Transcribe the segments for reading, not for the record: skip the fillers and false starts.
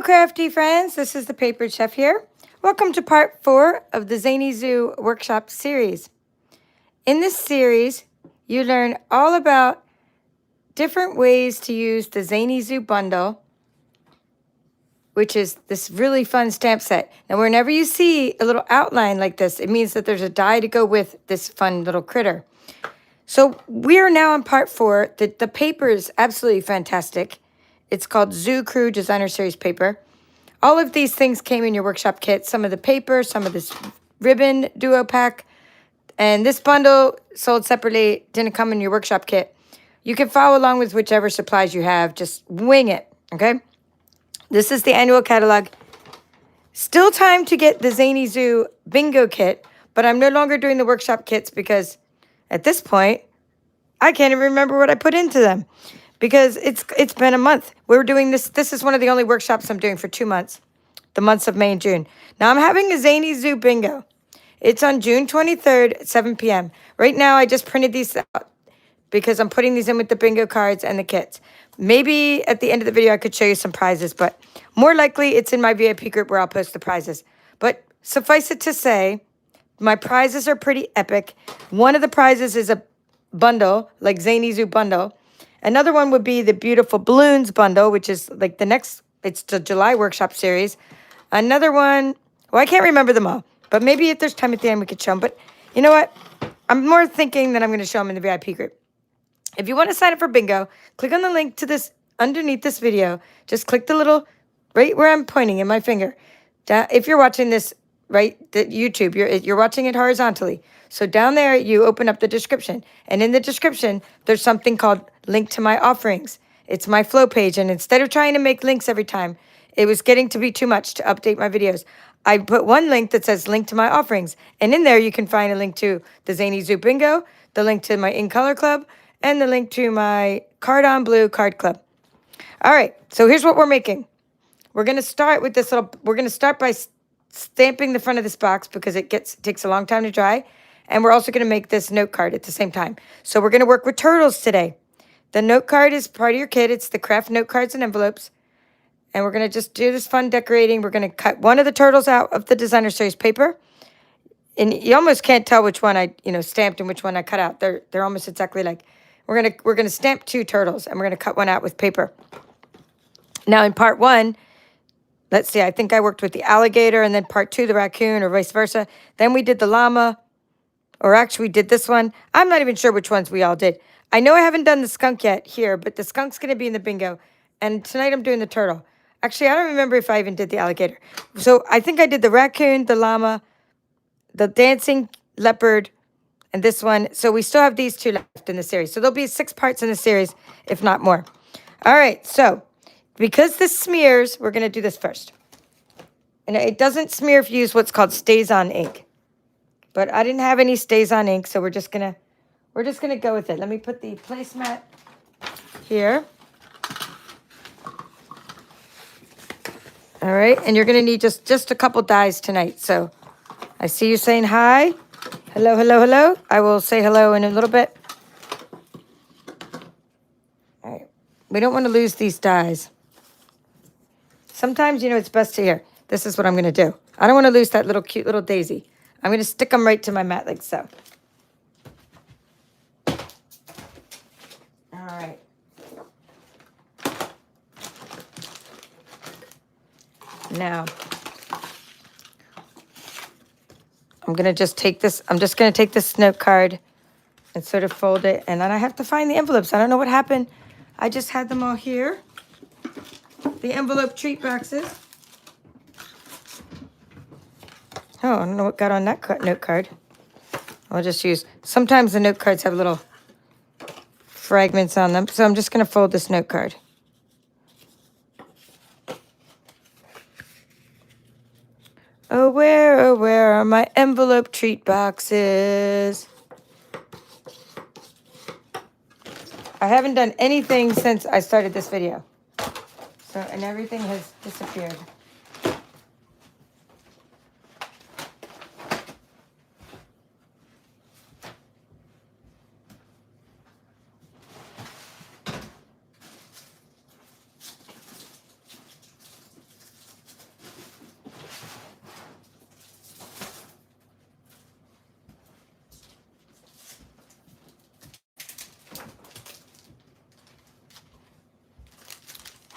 Hello, crafty friends. This is the Paper Chef here. Welcome to part 4 of the Zany Zoo workshop series. In this series, you learn all about different ways to use the Zany Zoo bundle, which is this really fun stamp set. Now, whenever you see a little outline like this, it means that there's a die to go with this fun little critter. So we are now on part 4. The paper is absolutely fantastic. It's called Zoo Crew Designer Series paper. All of these things came in your workshop kit. Some of the paper, some of this ribbon duo pack, and this bundle sold separately, didn't come in your workshop kit. You can follow along with whichever supplies you have. Just wing it, okay? This is the annual catalog. Still time to get the Zany Zoo bingo kit, but I'm no longer doing the workshop kits because at this point, I can't even remember what I put into them. Because it's been a month. We're doing this. This is one of the only workshops I'm doing for 2 months. The months of May and June. Now I'm having a Zany Zoo bingo. It's on June 23rd at 7 p.m. Right now I just printed these out because I'm putting these in with the bingo cards and the kits. Maybe at the end of the video I could show you some prizes, but more likely it's in my VIP group where I'll post the prizes. But suffice it to say, my prizes are pretty epic. One of the prizes is a bundle, like Zany Zoo bundle. Another one would be the Beautiful Balloons bundle, which is like it's the July workshop series. Another one, well, I can't remember them all, but maybe if there's time at the end, we could show them. But you know what? I'm more thinking that I'm going to show them in the VIP group. If you want to sign up for bingo, click on the link to this underneath this video. Just click the little, right where I'm pointing in my finger. If you're watching this, right, the YouTube, you're watching it horizontally. So down there, you open up the description. And in the description, there's something called Link to My Offerings. It's my flow page. And instead of trying to make links every time, it was getting to be too much to update my videos. I put one link that says Link to My Offerings. And in there, you can find a link to the Zany Zoo Bingo, the link to my In Color Club, and the link to my Card on Blue Card Club. All right, so here's what we're making. We're going to start with this little, we're going to start by stamping the front of this box because it takes a long time to dry. And we're also going to make this note card at the same time. So we're going to work with turtles today. The note card is part of your kit. It's the craft note cards and envelopes. And we're going to just do this fun decorating. We're going to cut one of the turtles out of the designer series paper. And you almost can't tell which one I, stamped and which one I cut out. They're almost exactly like. We're going to stamp 2 turtles and we're going to cut one out with paper. Now in part 1, let's see, I think I worked with the alligator, and then part 2, the raccoon, or vice versa. Then we did the llama. Or actually, we did this one. I'm not even sure which ones we all did. I know I haven't done the skunk yet here, but the skunk's going to be in the bingo. And tonight I'm doing the turtle. Actually, I don't remember if I even did the alligator. So I think I did the raccoon, the llama, the dancing leopard, and this one. So we still have these 2 left in the series. So there'll be 6 parts in the series, if not more. All right, so because this smears, we're going to do this first. And it doesn't smear if you use what's called stays-on ink. But I didn't have any stays on ink, so we're just gonna go with it. Let me put the placemat here. All right, and you're gonna need just a couple dies tonight. So I see you saying hi. Hello, hello, hello. I will say hello in a little bit. All right, we don't want to lose these dies. Sometimes, it's best to hear. This is what I'm gonna do. I don't want to lose that little cute little daisy. I'm going to stick them right to my mat like so. All right. Now, I'm going to just take this. I'm just going to take this note card and sort of fold it. And then I have to find the envelopes. I don't know what happened. I just had them all here. The envelope treat boxes. Oh, I don't know what got on that note card. I'll just use, sometimes the note cards have little fragments on them. So I'm just going to fold this note card. Oh, where are my envelope treat boxes? I haven't done anything since I started this video. So, and everything has disappeared.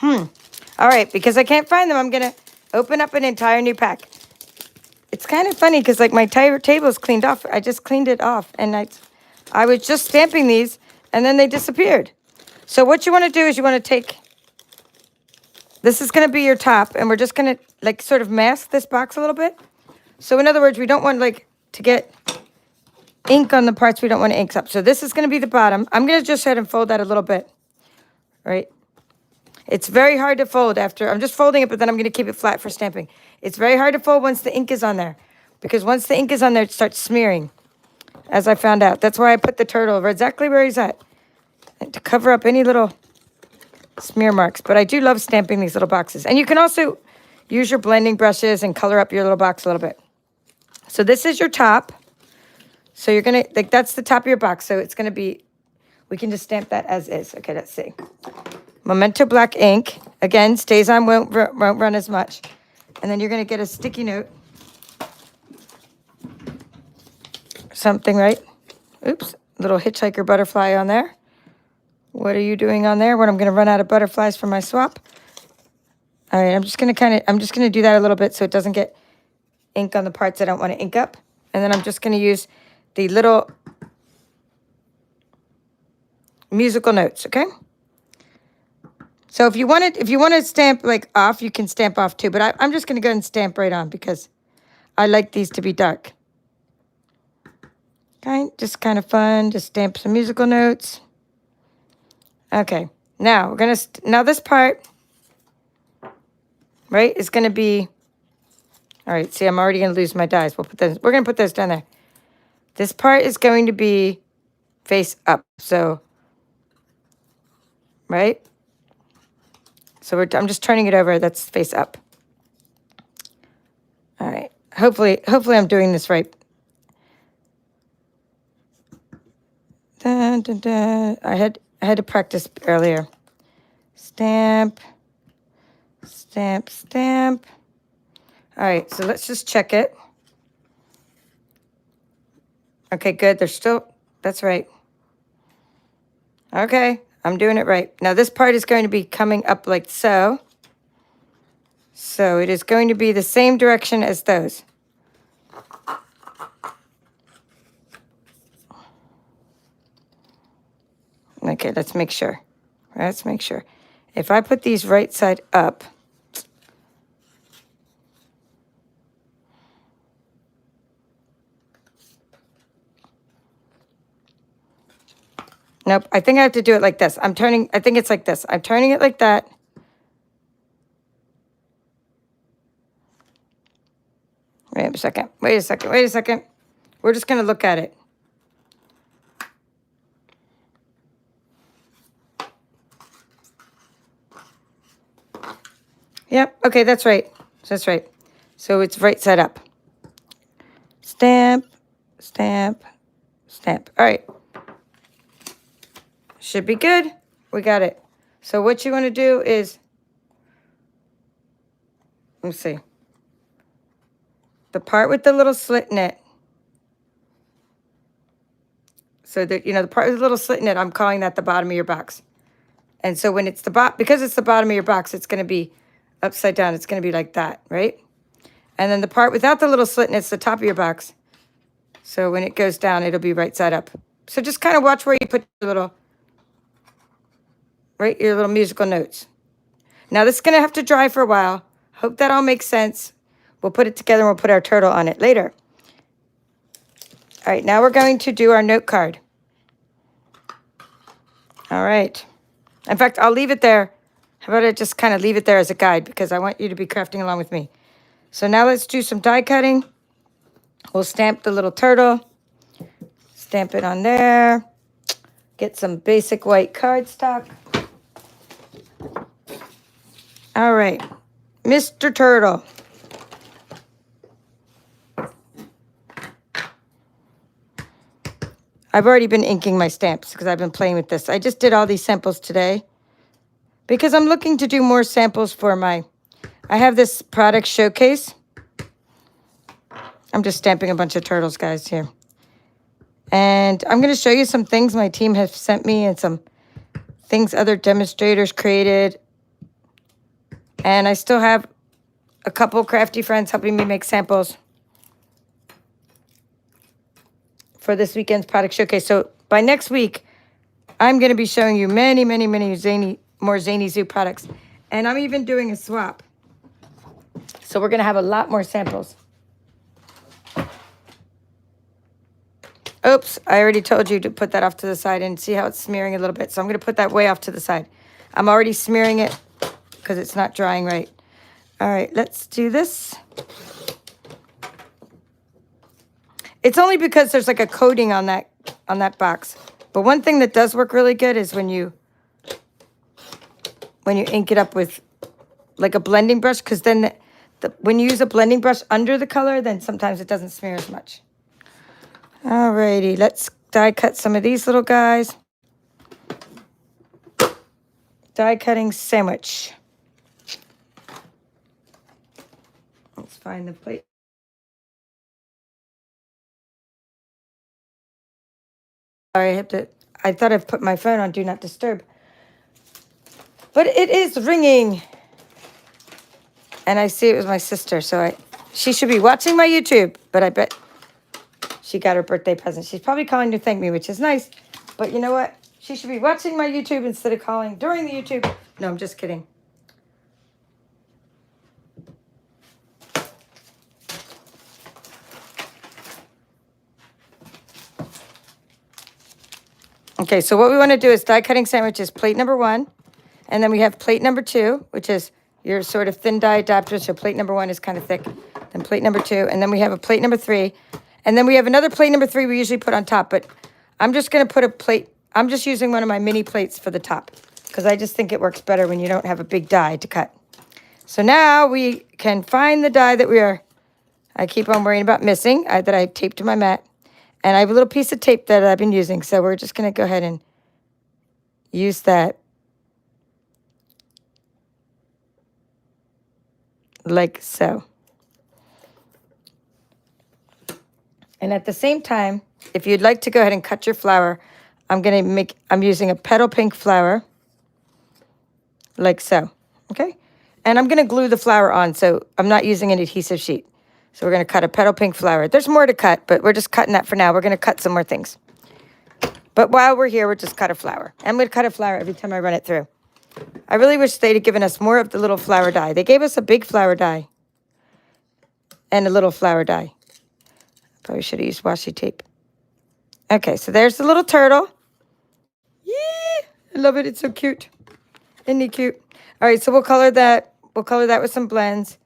All right, because I can't find them, I'm going to open up an entire new pack. It's kind of funny because, like, my table is cleaned off. I just cleaned it off, and I was just stamping these, and then they disappeared. So what you want to do is you want to take, this is going to be your top, and we're just going to, like, sort of mask this box a little bit. So in other words, we don't want, like, to get ink on the parts we don't want to ink up. So this is going to be the bottom. I'm going to just head and fold that a little bit, right? It's very hard to fold after, I'm just folding it, but then I'm going to keep it flat for stamping. It's very hard to fold once the ink is on there, because once the ink is on there, it starts smearing, as I found out. That's why I put the turtle exactly where he's at, and to cover up any little smear marks. But I do love stamping these little boxes. And you can also use your blending brushes and color up your little box a little bit. So this is your top. So you're going to, like, that's the top of your box. So it's going to be, we can just stamp that as is. Okay, let's see. Memento black ink. Again, stays on, won't run as much. And then you're going to get a sticky note. Something, right? Oops, little hitchhiker butterfly on there. What are you doing on there? When I'm going to run out of butterflies for my swap. All right, I'm just going to do that a little bit so it doesn't get ink on the parts I don't want to ink up. And then I'm just going to use the little musical notes, okay? So if you want to stamp like off, you can stamp off too. But I'm just going to go and stamp right on because I like these to be dark. Okay, just kind of fun. Just stamp some musical notes. Okay, now we're going to, now this part, right, is going to be, all right, see, I'm already going to lose my dies. We're going to put those down there. This part is going to be face up. So, right? So I'm just turning it over. That's face up. All right. Hopefully I'm doing this right. Dun, dun, dun. I had to practice earlier. Stamp, stamp, stamp. All right, so let's just check it. Okay, good. They're still, that's right. Okay, I'm doing it right. Now this part is going to be coming up like so. So it is going to be the same direction as those. Okay, let's make sure. Let's make sure. If I put these right side up, nope, I think I have to do it like this. I think it's like this. I'm turning it like that. Wait a second. Wait a second. Wait a second. We're just going to look at it. Yep. Okay, that's right. That's right. So it's right side up. Stamp, stamp, stamp. All right. Should be good. We got it. So what you want to do is, let me see. The part with the little slit in it. So that, the part with the little slit in it, I'm calling that the bottom of your box. And so when it's because it's the bottom of your box, it's going to be upside down. It's going to be like that, right? And then the part without the little slit in it's the top of your box. So when it goes down, it'll be right side up. So just kind of watch where you put your little, right, your little musical notes. Now this is going to have to dry for a while. Hope that all makes sense. We'll put it together and we'll put our turtle on it later. All right, now we're going to do our note card. All right. In fact, I'll leave it there. How about I just kind of leave it there as a guide because I want you to be crafting along with me. So now let's do some die cutting. We'll stamp the little turtle. Stamp it on there. Get some basic white cardstock. All right. Mr. Turtle. I've already been inking my stamps because I've been playing with this. I just did all these samples today because I'm looking to do more samples for I have this product showcase. I'm just stamping a bunch of turtles, guys, here. And I'm going to show you some things my team has sent me and some things other demonstrators created. And I still have a couple crafty friends helping me make samples for this weekend's product showcase. So by next week, I'm going to be showing you many, many, many more Zany Zoo products. And I'm even doing a swap. So we're going to have a lot more samples. Oops, I already told you to put that off to the side and see how it's smearing a little bit. So I'm going to put that way off to the side. I'm already smearing it because it's not drying right. All right, let's do this. It's only because there's like a coating on that box. But one thing that does work really good is when you ink it up with like a blending brush, because then when you use a blending brush under the color, then sometimes it doesn't smear as much. Alrighty, let's die cut some of these little guys. Die cutting sandwich. Let's find the plate. Sorry, I thought I'd put my phone on Do Not Disturb. But it is ringing. And I see it was my sister, so she should be watching my YouTube, but I bet she got her birthday present. She's probably calling to thank me, which is nice. But you know what? She should be watching my YouTube instead of calling during the YouTube. No, I'm just kidding. Okay, so what we want to do is die cutting sandwiches, plate number 1. And then we have plate number 2, which is your sort of thin die adapter. So plate number 1 is kind of thick. Then plate number 2. And then we have a plate number 3. And then we have another plate number 3 we usually put on top. But I'm just going to put a plate. I'm just using one of my mini plates for the top, because I just think it works better when you don't have a big die to cut. So now we can find the die that I keep on worrying about missing, that I taped to my mat. And I have a little piece of tape that I've been using. So we're just going to go ahead and use that. Like so. And at the same time, if you'd like to go ahead and cut your flower, I'm using a petal pink flower, like so, okay? And I'm gonna glue the flower on, so I'm not using an adhesive sheet. So we're gonna cut a petal pink flower. There's more to cut, but we're just cutting that for now. We're gonna cut some more things. But while we're here, we'll just cut a flower. I'm gonna cut a flower every time I run it through. I really wish they'd have given us more of the little flower die. They gave us a big flower die and a little flower die. Probably should have used washi tape. Okay, so there's the little turtle. Yee! I love it. It's so cute. Isn't he cute? All right, so we'll color that. We'll color that with some blends.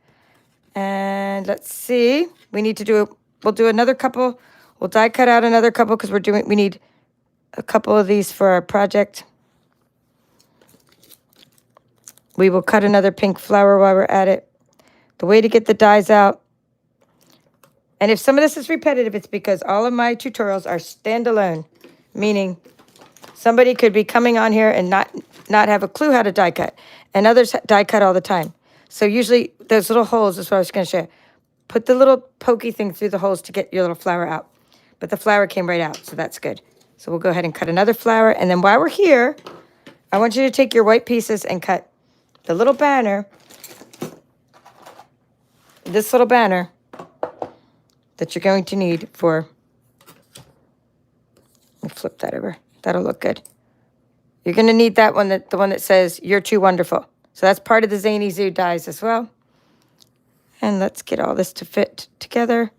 And let's see. We'll do another couple. We'll die cut out another couple because we need a couple of these for our project. We will cut another pink flower while we're at it. The way to get the dies out. And if some of this is repetitive, it's because all of my tutorials are standalone, meaning somebody could be coming on here and not have a clue how to die cut, and others die cut all the time. So usually those little holes is what I was going to show you. Put the little pokey thing through the holes to get your little flower out. But the flower came right out, so that's good. So we'll go ahead and cut another flower. And then while we're here, I want you to take your white pieces and cut the little banner, this little banner that you're going to need for, let me flip that over. That'll look good. You're going to need that one, the one that says, "You're too wonderful." So that's part of the Zany Zoo dies as well. And let's get all this to fit together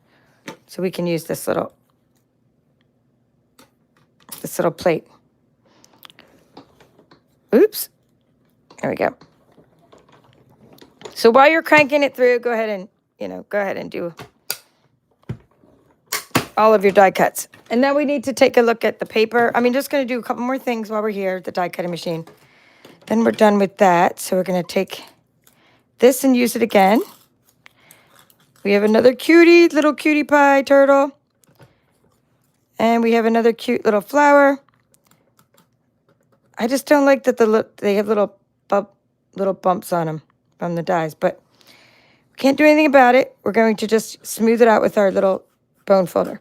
so we can use this little plate. Oops. There we go. So while you're cranking it through, go ahead and do all of your die cuts. And now we need to take a look at the paper. Just going to do a couple more things while we're here at the die cutting machine. Then we're done with that. So we're going to take this and use it again. We have another little cutie pie turtle. And we have another cute little flower. I just don't like that they have little bumps on them from the dies, but we can't do anything about it. We're going to just smooth it out with our little bone folder.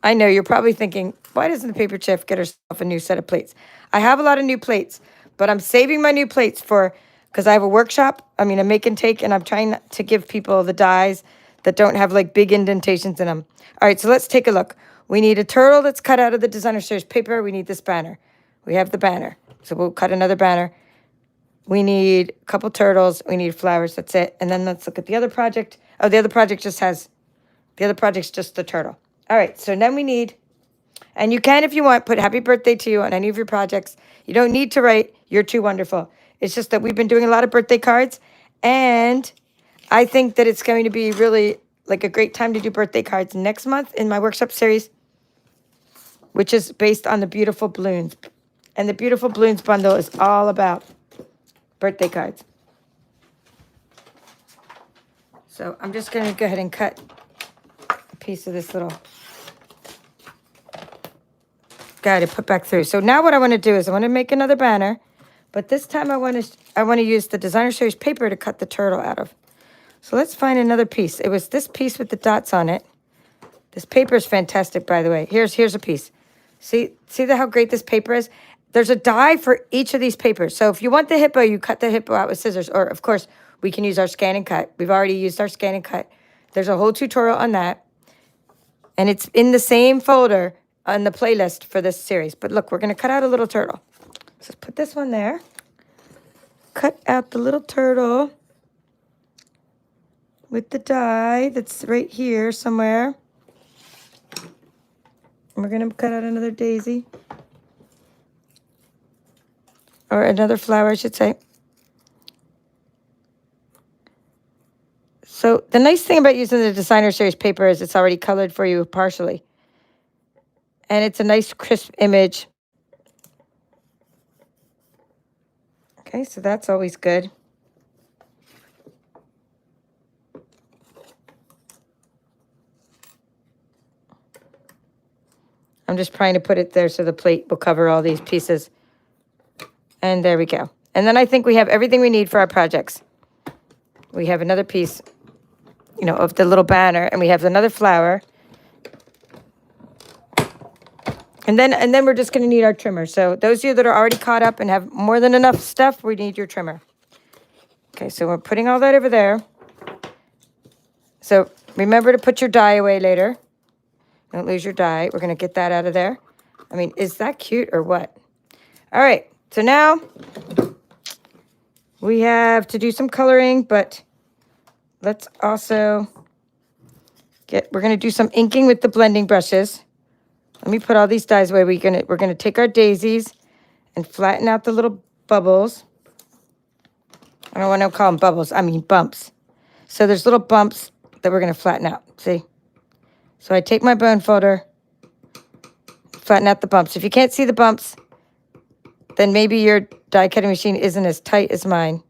I know you're probably thinking, why doesn't the paper chef get herself a new set of plates? I have a lot of new plates, but I'm saving my new plates for because I have a workshop. I mean, a make and take, and I'm trying to give people the dies that don't have like big indentations in them. All right, so let's take a look. We need a turtle that's cut out of the designer series paper. We need this banner. We have the banner. So we'll cut another banner. We need a couple turtles. We need flowers. That's it. And then let's look at the other project. Oh, the other project's just the turtle. All right, so then we need, and you can, if you want, put happy birthday to you on any of your projects. You don't need to write, you're too wonderful. It's just that we've been doing a lot of birthday cards, and I think that it's going to be really like a great time to do birthday cards next month in my workshop series, which is based on the Beautiful Balloons. And the Beautiful Balloons bundle is all about birthday cards. So I'm just going to go ahead and cut a piece of this little guy to put back through. So now what I want to do is I want to make another banner, but this time I want to use the designer series paper to cut the turtle out of. So let's find another piece. It was this piece with the dots on it. This paper is fantastic, by the way. Here's a piece. See how great this paper is? There's a die for each of these papers. So if you want the hippo, you cut the hippo out with scissors, or of course we can use our scan and cut. We've already used our scan and cut. There's a whole tutorial on that, and it's in the same folder on the playlist for this series. But look, we're going to cut out a little turtle. So put this one there. Cut out the little turtle with the die that's right here somewhere. And we're going to cut out another daisy. Or another flower, I should say. So the nice thing about using the designer series paper is it's already colored for you partially. And it's a nice crisp image. Okay, so that's always good. I'm just trying to put it there so the plate will cover all these pieces. And there we go. And then I think we have everything we need for our projects. We have another piece, of the little banner, and we have another flower. And then we're just going to need our trimmer. So those of you that are already caught up and have more than enough stuff, we need your trimmer. Okay, so we're putting all that over there. So remember to put your die away later. Don't lose your die. We're going to get that out of there. I mean, is that cute or what? All right, so now we have to do some coloring, but let's also we're going to do some inking with the blending brushes. Let me put all these dies away. We're gonna take our daisies and flatten out the little bubbles. I don't want to call them bubbles. I mean bumps. So there's little bumps that we're gonna flatten out. See? So I take my bone folder, flatten out the bumps. If you can't see the bumps, then maybe your die cutting machine isn't as tight as mine.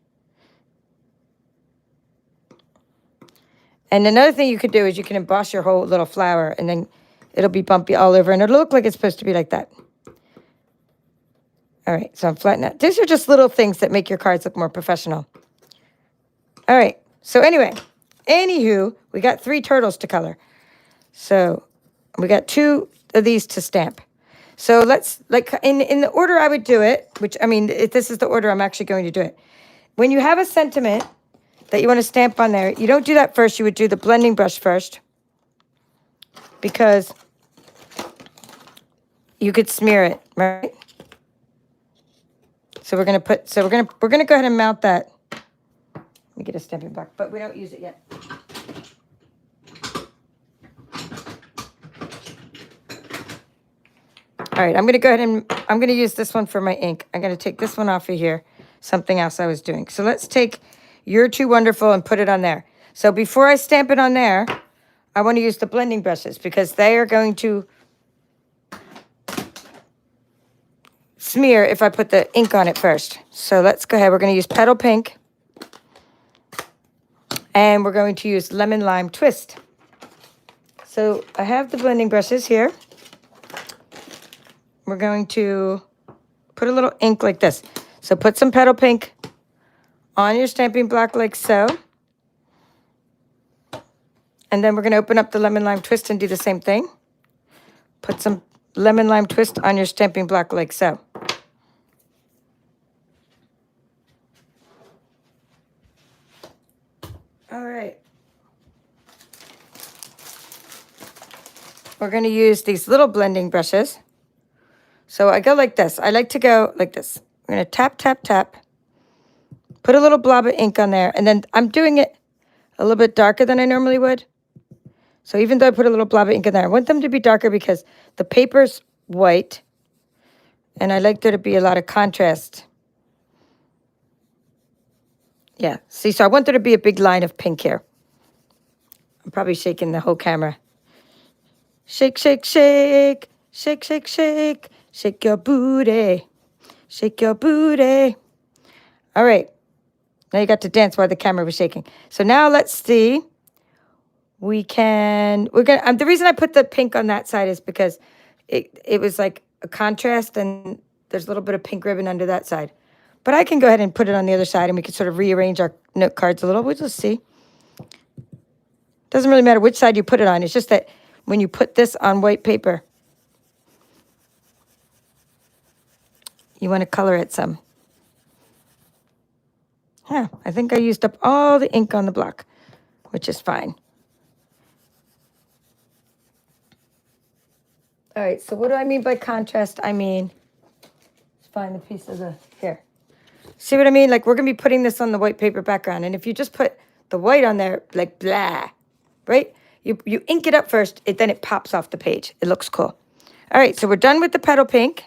And another thing you could do is you can emboss your whole little flower, and then it'll be bumpy all over, and it'll look like it's supposed to be like that. All right, so I'm flattening out. These are just little things that make your cards look more professional. All right, so anywho, we got 3 turtles to color. So we got 2 of these to stamp. So let's, like, in the order I would do it, which, I mean, this is the order I'm actually going to do it. When you have a sentiment that you want to stamp on there, you don't do that first. You would do the blending brush first, because you could smear it, right? So we're gonna go ahead and mount that. Let me get a Stampin' block, but we don't use it yet. All right, I'm gonna go ahead and I'm gonna use this one for my ink. I'm gonna take this one off of here. Something else I was doing. So let's take You're Too Wonderful and put it on there. So before I stamp it on there, I want to use the blending brushes because they are going to smear if I put the ink on it first. So let's go ahead. We're going to use Petal Pink. And we're going to use Lemon Lime Twist. So I have the blending brushes here. We're going to put a little ink like this. So put some Petal Pink on your stamping block like so. And then we're going to open up the Lemon Lime Twist and do the same thing. Put some Lemon Lime Twist on your stamping block like so. All right. We're going to use these little blending brushes. So I go like this. I like to go like this. We're going to tap, tap, tap. Put a little blob of ink on there. And then I'm doing it a little bit darker than I normally would. So even though I put a little blob of ink in there, I want them to be darker because the paper's white. And I like there to be a lot of contrast. Yeah, see, so I want there to be a big line of pink here. I'm probably shaking the whole camera. Shake, shake, shake. Shake, shake, shake. Shake your booty. Shake your booty. All right. Now you got to dance while the camera was shaking. So now let's see. We're gonna, the reason I put the pink on that side is because it was like a contrast and there's a little bit of pink ribbon under that side. But I can go ahead and put it on the other side and we can sort of rearrange our note cards a little. We'll just see. Doesn't really matter which side you put it on. It's just that when you put this on white paper, you want to color it some. Yeah, I think I used up all the ink on the block, which is fine. All right, so what do I mean by contrast? I mean, let's find the piece of the, here. See what I mean? Like, we're going to be putting this on the white paper background. And if you just put the white on there, like, blah, right? You ink it up first, then it pops off the page. It looks cool. All right, so we're done with the petal pink.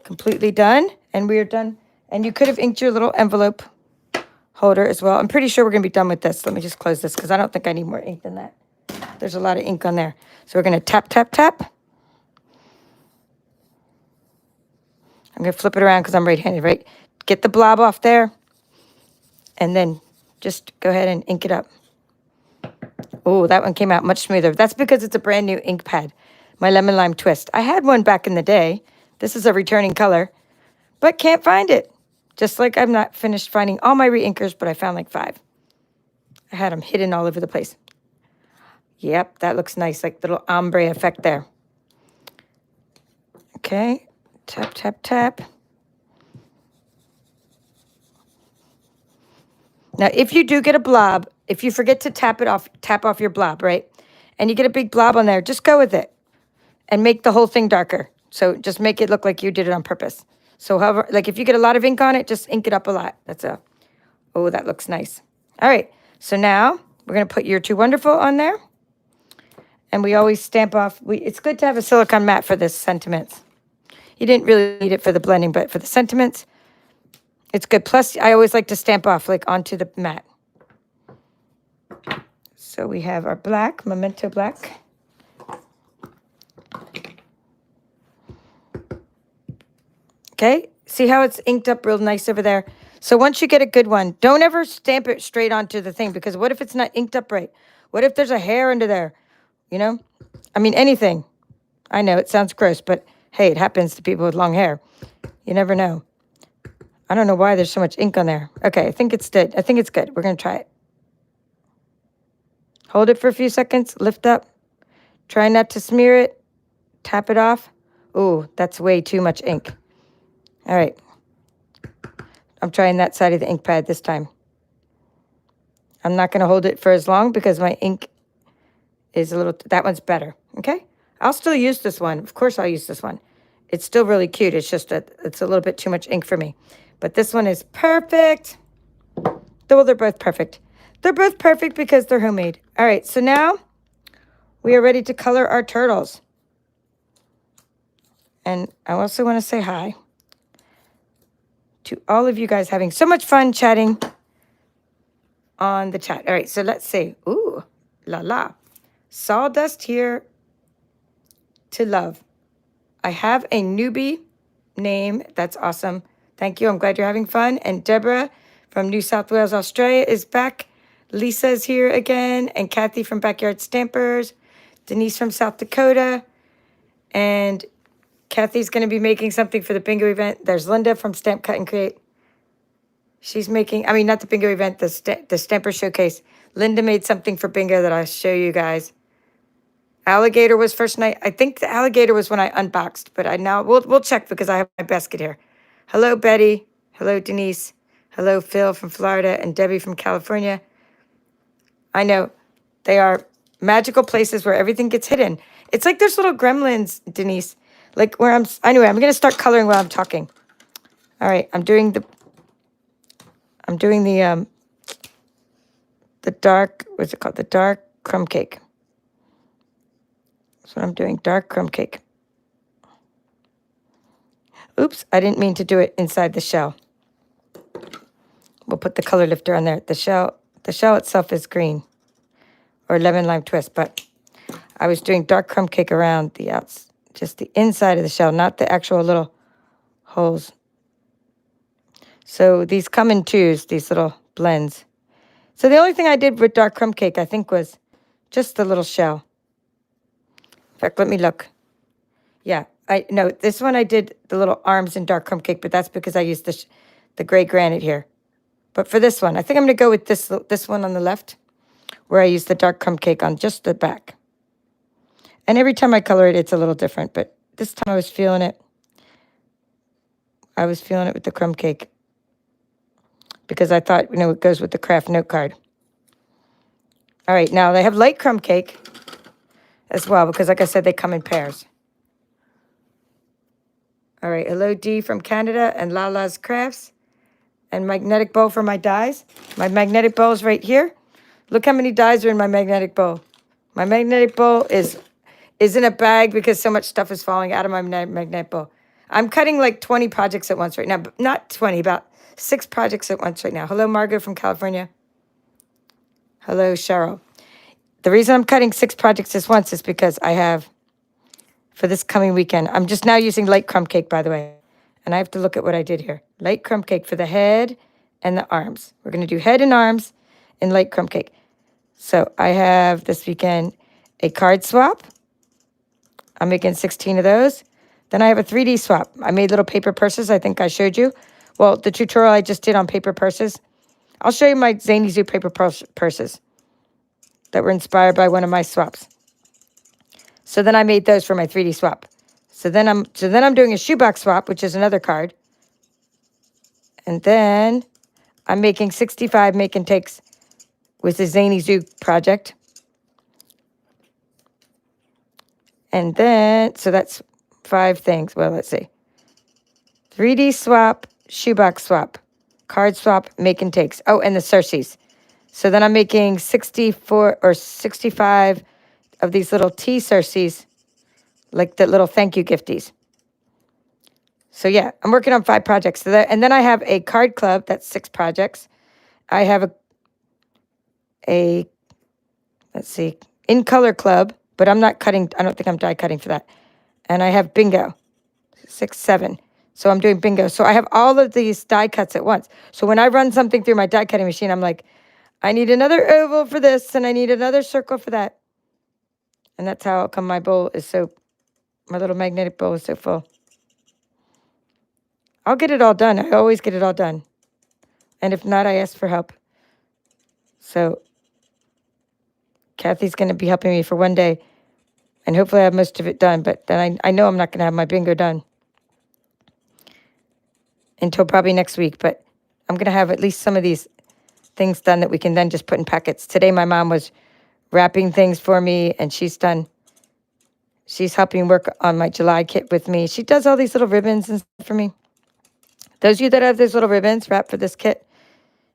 Completely done. And we are done. And you could have inked your little envelope holder as well. I'm pretty sure we're going to be done with this. Let me just close this because I don't think I need more ink than that. There's a lot of ink on there. So we're going to tap, tap, tap. I'm going to flip it around because I'm right-handed, right? Get the blob off there. And then just go ahead and ink it up. Oh, that one came out much smoother. That's because it's a brand new ink pad. My Lemon Lime Twist. I had one back in the day. This is a returning color. But can't find it. Just like I'm not finished finding all my re-inkers, but I found like 5. I had them hidden all over the place. Yep, that looks nice. Like little ombre effect there. Okay. Tap, tap, tap. Now, if you do get a blob, if you forget to tap off your blob, right? And you get a big blob on there, just go with it and make the whole thing darker. So just make it look like you did it on purpose. So however, like if you get a lot of ink on it, just ink it up a lot. Oh, that looks nice. All right, so now we're gonna put You're Too Wonderful on there. And we always stamp off, it's good to have a silicone mat for this sentiments. You didn't really need it for the blending, but for the sentiments, it's good. Plus, I always like to stamp off like onto the mat. So we have our black, Memento Black. Okay, see how it's inked up real nice over there? So once you get a good one, don't ever stamp it straight onto the thing because what if it's not inked up right? What if there's a hair under there? You know? I mean, anything. I know it sounds gross, but hey, it happens to people with long hair. You never know. I don't know why there's so much ink on there. Okay, I think it's good. I think it's good. We're going to try it. Hold it for a few seconds. Lift up. Try not to smear it. Tap it off. Ooh, that's way too much ink. All right. I'm trying that side of the ink pad this time. I'm not going to hold it for as long because my ink is a little... That one's better. Okay? I'll still use this one. Of course I'll use this one. It's still really cute. It's just that it's a little bit too much ink for me. But this one is perfect. Well, they're both perfect. They're both perfect because they're homemade. All right, so now we are ready to color our turtles. And I also want to say hi to all of you guys having so much fun chatting on the chat. All right, so let's see. Ooh, la la. Sawdust here to love. I have a newbie name. That's awesome. Thank you. I'm glad you're having fun. And Deborah from New South Wales, Australia is back. Lisa's here again. And Kathy from Backyard Stampers. Denise from South Dakota. And Kathy's going to be making something for the bingo event. There's Linda from Stamp Cut and Create. She's making, I mean, not the bingo event, the Stamper Showcase. Linda made something for bingo that I'll show you guys. Alligator was first night. I think the alligator was when I unboxed, but we'll check because I have my basket here. Hello, Betty. Hello, Denise. Hello, Phil from Florida and Debbie from California. I know. They are magical places where everything gets hidden. It's like there's little gremlins, Denise. Like where anyway, I'm going to start coloring while I'm talking. All right, I'm doing the dark, what's it called? The dark crumb cake. That's what I'm doing, dark crumb cake. Oops, I didn't mean to do it inside the shell. We'll put the color lifter on there. The shell itself is green or lemon lime twist, but I was doing dark crumb cake around the just the inside of the shell, not the actual little holes. So these come in twos, these little blends. So the only thing I did with dark crumb cake, I think, was just the little shell. In fact, let me look. Yeah, no, this one I did the little arms in dark crumb cake, but that's because I used the gray granite here. But for this one, I think I'm going to go with this one on the left, where I use the dark crumb cake on just the back. And every time I color it, it's a little different. But this time I was feeling it. I was feeling it with the crumb cake. Because I thought, it goes with the craft note card. All right, now they have light crumb cake as well, because like I said, they come in pairs. All right, hello D from Canada and Lala's Crafts. And magnetic bowl for my dies. My magnetic bowl is right here. Look how many dies are in my magnetic bowl. My magnetic bowl is in a bag because so much stuff is falling out of my magnetic bowl. I'm cutting like 20 projects at once right now. But not 20, about 6 projects at once right now. Hello, Margot from California. Hello, Cheryl. The reason I'm cutting 6 projects at once is because I have, for this coming weekend, I'm just now using light crumb cake, by the way. And I have to look at what I did here. Light crumb cake for the head and the arms. We're going to do head and arms in light crumb cake. So I have this weekend a card swap. I'm making 16 of those. Then I have a 3D swap. I made little paper purses. I think I showed you. Well, the tutorial I just did on paper purses. I'll show you my Zany Zoo paper purses that were inspired by one of my swaps. So then I made those for my 3D swap. So then I'm doing a shoebox swap, which is another card. And then I'm making 65 make and takes with the Zany Zoo project. And then, so that's 5 things. Well, let's see. 3D swap, shoebox swap, card swap, make and takes. Oh, and the Circes. So then I'm making 64 or 65 of these little tea Circes, like the little thank you gifties. So yeah, I'm working on 5 projects. So and then I have a card club, that's 6 projects. I have a let's see, in color club, but I'm not cutting, I don't think I'm die cutting for that. And I have bingo, 6, 7. So I'm doing bingo. So I have all of these die cuts at once. So when I run something through my die cutting machine, I'm like, I need another oval for this, and I need another circle for that. And that's how come my bowl is so, my little magnetic bowl is so full. I'll get it all done. I always get it all done. And if not, I ask for help. So Kathy's going to be helping me for one day. And hopefully I have most of it done. But then I know I'm not going to have my bingo done until probably next week. But I'm going to have at least some of these things done that we can then just put in packets. Today my mom was wrapping things for me, and she's helping work on my July kit with me. She does all these little ribbons and stuff for me. Those of you that have those little ribbons wrapped for this kit,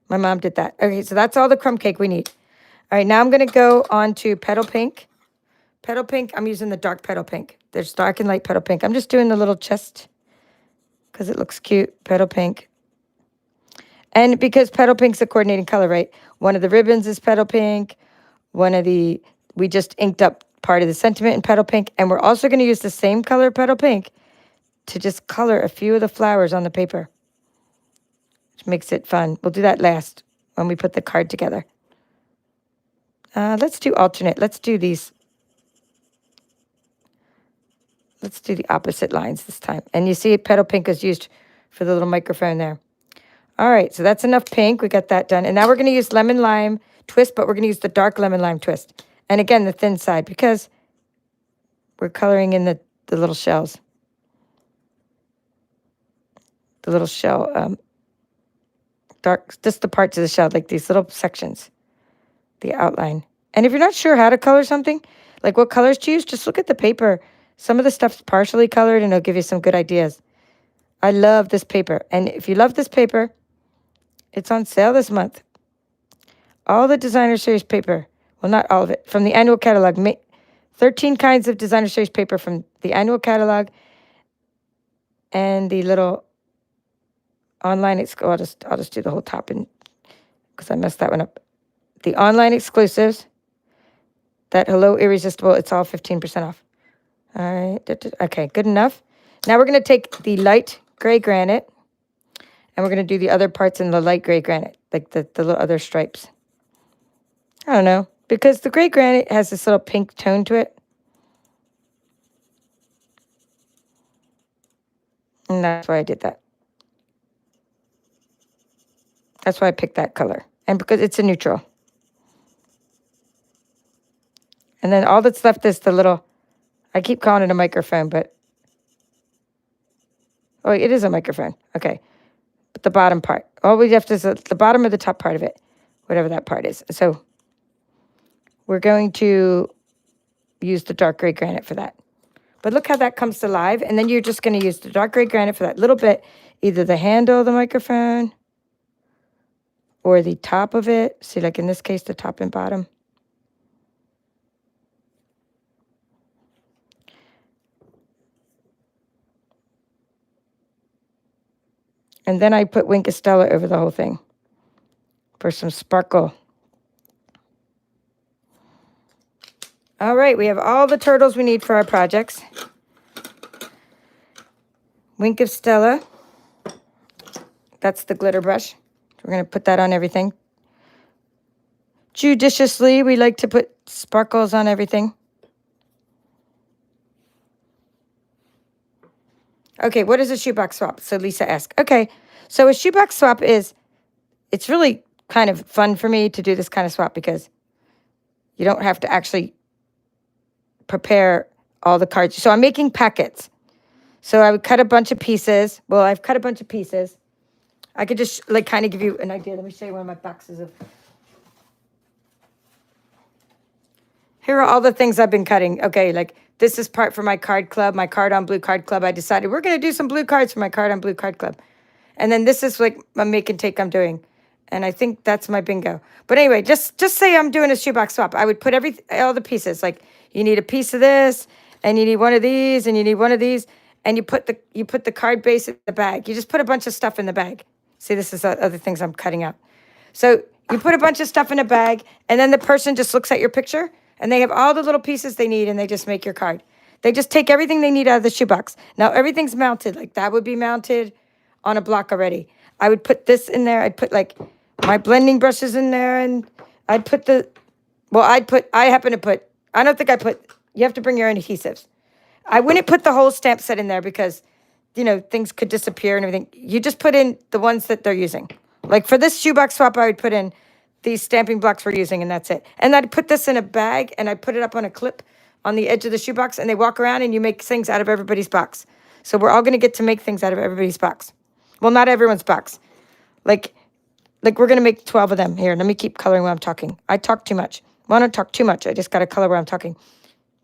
my mom did that. Okay, so that's all the crumb cake we need. All right, now I'm going to go on to petal pink. Petal pink, I'm using the dark petal pink. There's dark and light petal pink. I'm just doing the little chest because it looks cute. Petal pink. And because petal pink's a coordinating color, right? One of the ribbons is petal pink. We just inked up part of the sentiment in petal pink. And we're also going to use the same color petal pink to just color a few of the flowers on the paper, which makes it fun. We'll do that last when we put the card together. Let's do alternate. Let's do these. Let's do the opposite lines this time. And you see petal pink is used for the little microphone there. All right, so that's enough pink. We got that done. And now we're going to use lemon lime twist, but we're going to use the dark lemon lime twist. And again, the thin side, because we're coloring in the little shells. The little shell, dark, just the parts of the shell, like these little sections. the outline. And if you're not sure how to color something, like what colors to use, just look at the paper. Some of the stuff's partially colored and it'll give you some good ideas. I love this paper. And if you love this paper, it's on sale this month. All the Designer Series paper, well, not all of it, from the annual catalog. 13 kinds of Designer Series paper from the annual catalog and the little online. I'll just do the whole top because I messed that one up. The online exclusives, that Hello Irresistible, it's all 15% off. All right, okay, good enough. Now we're going to take the light gray granite, and we're going to do the other parts in the light gray granite, like the little other stripes. I don't know, because the gray granite has this little pink tone to it. And that's why I did that. That's why I picked that color. And because it's a neutral. And then all that's left is the little, I keep calling it a microphone, but, oh, it is a microphone. Okay. But the bottom part. All we have to is the bottom or the top part of it, whatever that part is. So we're going to use the dark gray granite for that. But look how that comes to life. And then you're just going to use the dark gray granite for that little bit, either the handle of the microphone or the top of it. See, like in this case, the top and bottom. And then I put Wink of Stella over the whole thing for some sparkle. All right, we have all the turtles we need for our projects. Wink of Stella. That's the glitter brush. We're going to put that on everything. Judiciously, we like to put sparkles on everything. Okay, what is a shoebox swap? So Lisa asked. Okay, so a shoebox swap is, it's really kind of fun for me to do this kind of swap because you don't have to actually prepare all the cards. So I'm making packets. So I would cut a bunch of pieces. Well, I've cut a bunch of pieces. I could just like kind of give you an idea. Let me show you one of my boxes of. Here are all the things I've been cutting. Okay, like this is part for my card club, my card on blue card club. I decided we're going to do some blue cards for my card on blue card club. And then this is like a make and take I'm doing. And I think that's my bingo. But anyway, just say I'm doing a shoebox swap. I would put all the pieces. Like you need a piece of this, and you need one of these, and you need one of these, and you put the card base in the bag. You just put a bunch of stuff in the bag. See, this is other things I'm cutting out. So you put a bunch of stuff in a bag, and then the person just looks at your picture, and they have all the little pieces they need, and they just make your card. They just take everything they need out of the shoebox. Now, everything's mounted. Like, that would be mounted on a block already. I would put this in there. I'd put, like, my blending brushes in there, and I'd put I don't think I put, you have to bring your own adhesives. I wouldn't put the whole stamp set in there because, you know, things could disappear and everything. You just put in the ones that they're using. Like, for this shoebox swap, I would put in these stamping blocks we're using, and that's it. And I'd put this in a bag, and I'd put it up on a clip on the edge of the shoebox, and they walk around, and you make things out of everybody's box. So we're all going to get to make things out of everybody's box. Well, not everyone's box. Like we're going to make 12 of them. Here, let me keep coloring while I'm talking. I talk too much. Well, I don't talk too much. I just got to color where I'm talking.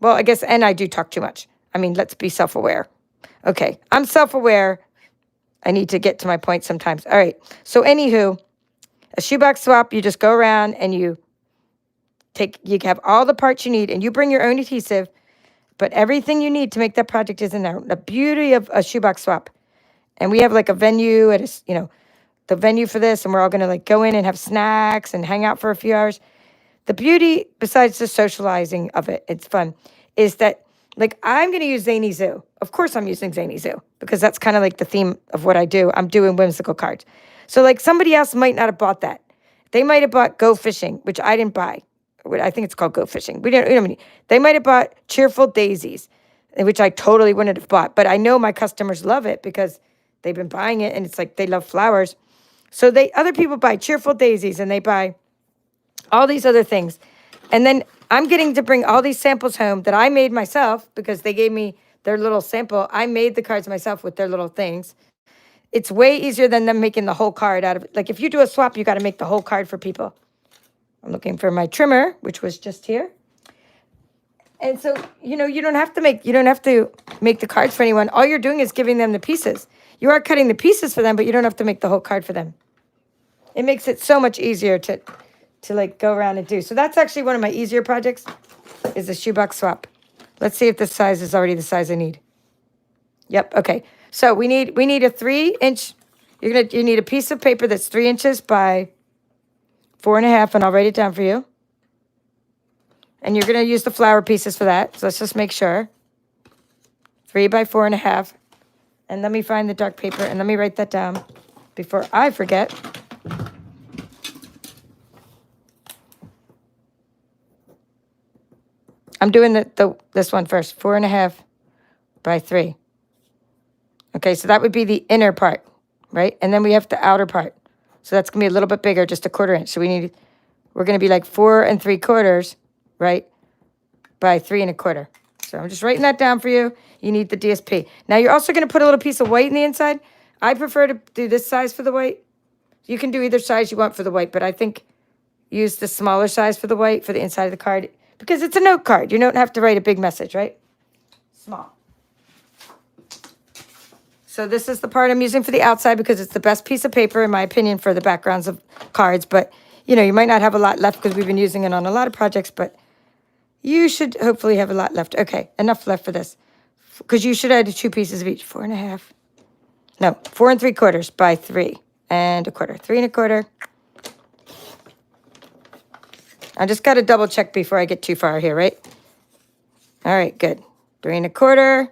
Well, I guess, and I do talk too much. I mean, let's be self-aware. Okay, I'm self-aware. I need to get to my point sometimes. All right, so anywho, a shoebox swap, you just go around and you have all the parts you need, and you bring your own adhesive, but everything you need to make that project is in there. The beauty of a shoebox swap, and we have like a venue at the venue for this, and we're all going to like go in and have snacks and hang out for a few hours. The beauty, besides the socializing of it, it's fun, is that like I'm going to use Zany Zoo. Of course I'm using Zany Zoo because that's kind of like the theme of what I do. I'm doing whimsical cards. So like somebody else might not have bought that. They might have bought Go Fishing, which I didn't buy. I think it's called Go Fishing. They might have bought Cheerful Daisies, which I totally wouldn't have bought. But I know my customers love it because they've been buying it, and it's like they love flowers. So other people buy Cheerful Daisies, and they buy all these other things. And then I'm getting to bring all these samples home that I made myself because they gave me their little sample. I made the cards myself with their little things. It's way easier than them making the whole card out of it. Like if you do a swap, you got to make the whole card for people. I'm looking for my trimmer, which was just here. And so, you know, you don't have to make the cards for anyone. All you're doing is giving them the pieces. You are cutting the pieces for them, but you don't have to make the whole card for them. It makes it so much easier to like go around and do. So that's actually one of my easier projects, is the shoebox swap. Let's see if this size is already the size I need. Yep, okay. So we need a 3-inch, you need a piece of paper that's 3 inches by 4.5, and I'll write it down for you. And you're gonna use the flower pieces for that. So let's just make sure. 3 by 4.5. And let me find the dark paper and let me write that down before I forget. I'm doing this one first. 4.5 by 3. Okay, so that would be the inner part, right? And then we have the outer part. So that's gonna be a little bit bigger, just a 1/4 inch. So we're gonna be like 4 3/4, right? By 3 1/4. So I'm just writing that down for you. You need the DSP. Now you're also gonna put a little piece of white in the inside. I prefer to do this size for the white. You can do either size you want for the white, but I think use the smaller size for the white for the inside of the card, because it's a note card. You don't have to write a big message, right? Small. So this is the part I'm using for the outside because it's the best piece of paper, in my opinion, for the backgrounds of cards. But, you know, you might not have a lot left because we've been using it on a lot of projects, but you should hopefully have a lot left. Okay, enough left for this. Because you should add 2 pieces of each. 4.5. No, 4 3/4 by 3 1/4. 3 1/4. I just got to double check before I get too far here, right? All right, good. 3 1/4.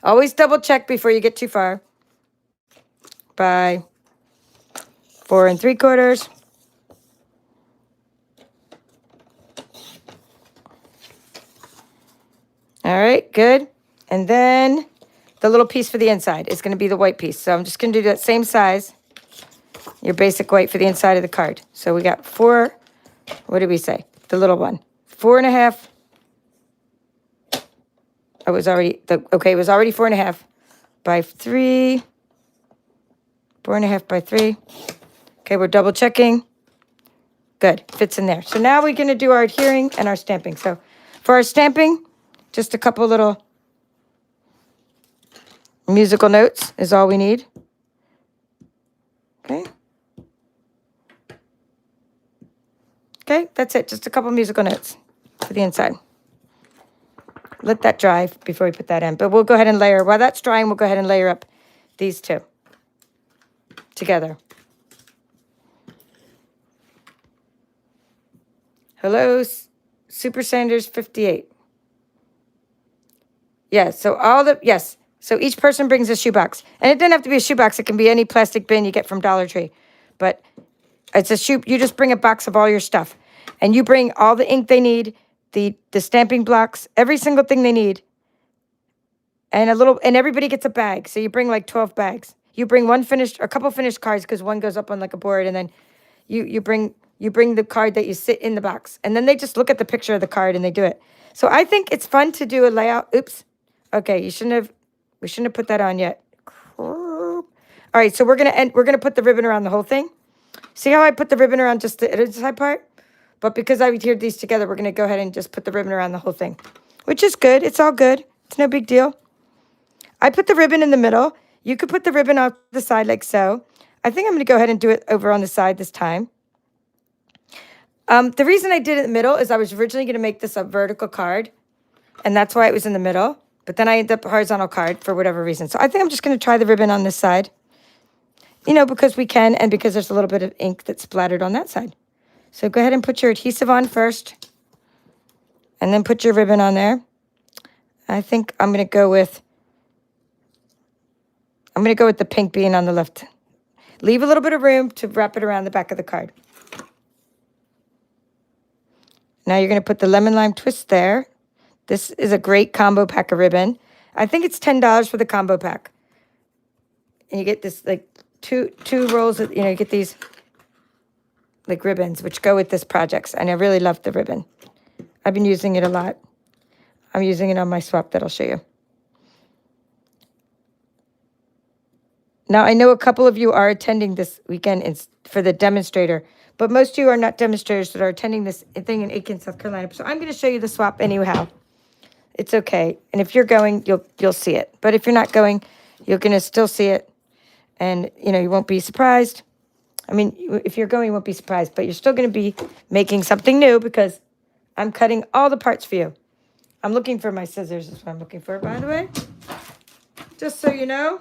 Always double check before you get too far. By 4 3/4. All right, good. And then the little piece for the inside is going to be the white piece. So I'm just going to do that same size, your basic white for the inside of the card. So we got 4, what did we say? The little one. 4.5. It was already 4.5 by 3. 4.5 by 3. Okay, we're double checking. Good, fits in there. So now we're going to do our adhering and our stamping. So for our stamping, just a couple little musical notes is all we need. Okay. Okay, that's it. Just a couple musical notes for the inside. Let that dry before we put that in. But we'll go ahead and layer. While that's drying, we'll go ahead and layer up these two together. Hello, Super Sanders 58. Yes, so each person brings a shoebox. And it doesn't have to be a shoebox. It can be any plastic bin you get from Dollar Tree. But it's a shoe. You just bring a box of all your stuff. And you bring all the ink they need, the stamping blocks, every single thing they need. And everybody gets a bag. So you bring like 12 bags. You bring a couple finished cards because one goes up on like a board, and then you bring the card that you sit in the box. And then they just look at the picture of the card and they do it. So I think it's fun to do a layout. Oops. Okay, we shouldn't have put that on yet. All right, so we're gonna put the ribbon around the whole thing. See how I put the ribbon around just the inside part? But because I adhered these together, we're gonna go ahead and just put the ribbon around the whole thing, which is good. It's all good. It's no big deal. I put the ribbon in the middle. You could put the ribbon off the side like so. I think I'm gonna go ahead and do it over on the side this time. The reason I did it in the middle is I was originally gonna make this a vertical card, and that's why it was in the middle. But then I ended up a horizontal card for whatever reason. So I think I'm just going to try the ribbon on this side. You know, because we can, and because there's a little bit of ink that's splattered on that side. So go ahead and put your adhesive on first. And then put your ribbon on there. I think I'm going to go with the pink being on the left. Leave a little bit of room to wrap it around the back of the card. Now you're going to put the lemon lime twist there. This is a great combo pack of ribbon. I think it's $10 for the combo pack. And you get this like two rolls of, you get these like ribbons which go with this project. And I really love the ribbon. I've been using it a lot. I'm using it on my swap that I'll show you. Now, I know a couple of you are attending this weekend for the demonstrator, but most of you are not demonstrators that are attending this thing in Aiken, South Carolina. So I'm going to show you the swap anyhow. It's okay. And if you're going, you'll see it. But if you're not going, you're going to still see it. And, you know, you won't be surprised. I mean, if you're going, you won't be surprised. But you're still going to be making something new because I'm cutting all the parts for you. I'm looking for my scissors is what I'm looking for, by the way. Just so you know.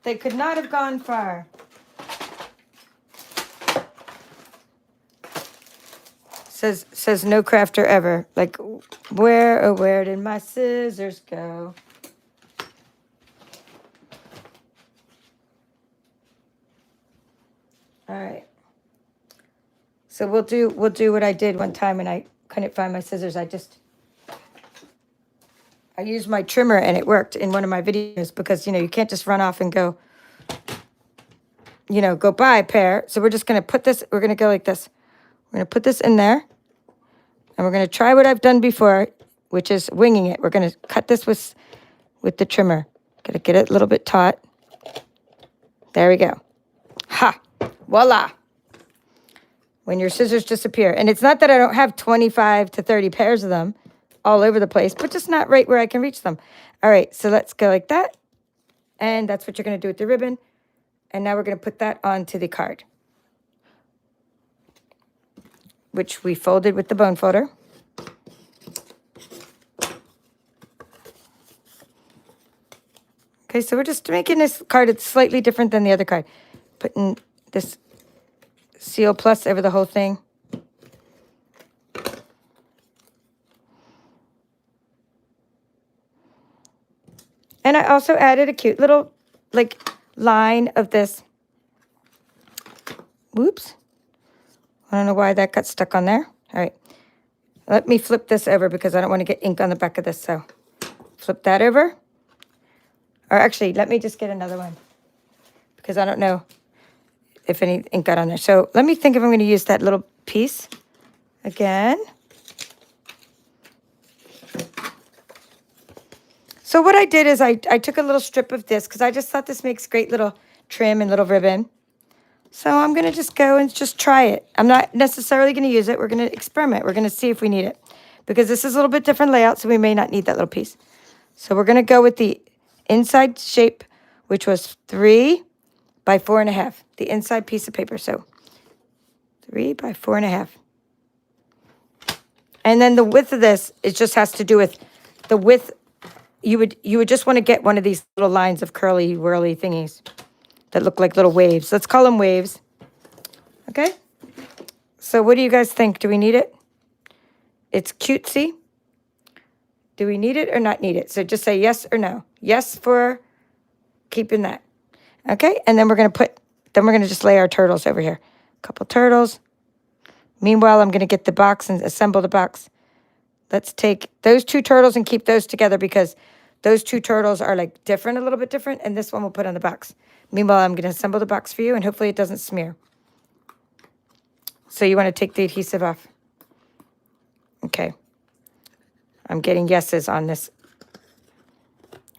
They could not have gone far. Says no crafter ever. Like, where did my scissors go? All right. So we'll do what I did one time and I couldn't find my scissors. I used my trimmer and it worked in one of my videos because, you know, you can't just run off and go, you know, go buy a pair. So we're just going to put this, we're going to go like this. We're going to put this in there and we're going to try what I've done before, which is winging it. We're going to cut this with the trimmer. Got to get it a little bit taut. There we go. Ha! Voila! When your scissors disappear. And it's not that I don't have 25 to 30 pairs of them all over the place, but just not right where I can reach them. All right, so let's go like that. And that's what you're going to do with the ribbon. And now we're going to put that onto the card, which we folded with the bone folder. Okay, so we're just making this card, it's slightly different than the other card. Putting this Seal Plus over the whole thing. And I also added a cute little, like, line of this. Whoops. I don't know why that got stuck on there. All right. Let me flip this over because I don't want to get ink on the back of this. So flip that over. Or actually, let me just get another one because I don't know if any ink got on there. So let me think if I'm going to use that little piece again. So what I did is I took a little strip of this because I just thought this makes great little trim and little ribbon. So I'm going to just go and just try it. I'm not necessarily going to use it. We're going to experiment. We're going to see if we need it because this is a little bit different layout, so we may not need that little piece. So we're going to go with the inside shape, which was 3 by 4.5, the inside piece of paper. So 3 by 4.5. And then the width of this, it just has to do with the width. You would just want to get one of these little lines of curly, whirly thingies that look like little waves. Let's call them waves. Okay? So what do you guys think? Do we need it? It's cutesy. Do we need it or not need it? So just say yes or no. Yes for keeping that. Okay? And then we're going to just lay our turtles over here. A couple turtles. Meanwhile, I'm going to get the box and assemble the box. Let's take those 2 turtles and keep those together because those 2 turtles are like different, a little bit different, and this one we'll put on the box. Meanwhile, I'm going to assemble the box for you, and hopefully it doesn't smear. So you want to take the adhesive off. Okay. I'm getting yeses on this.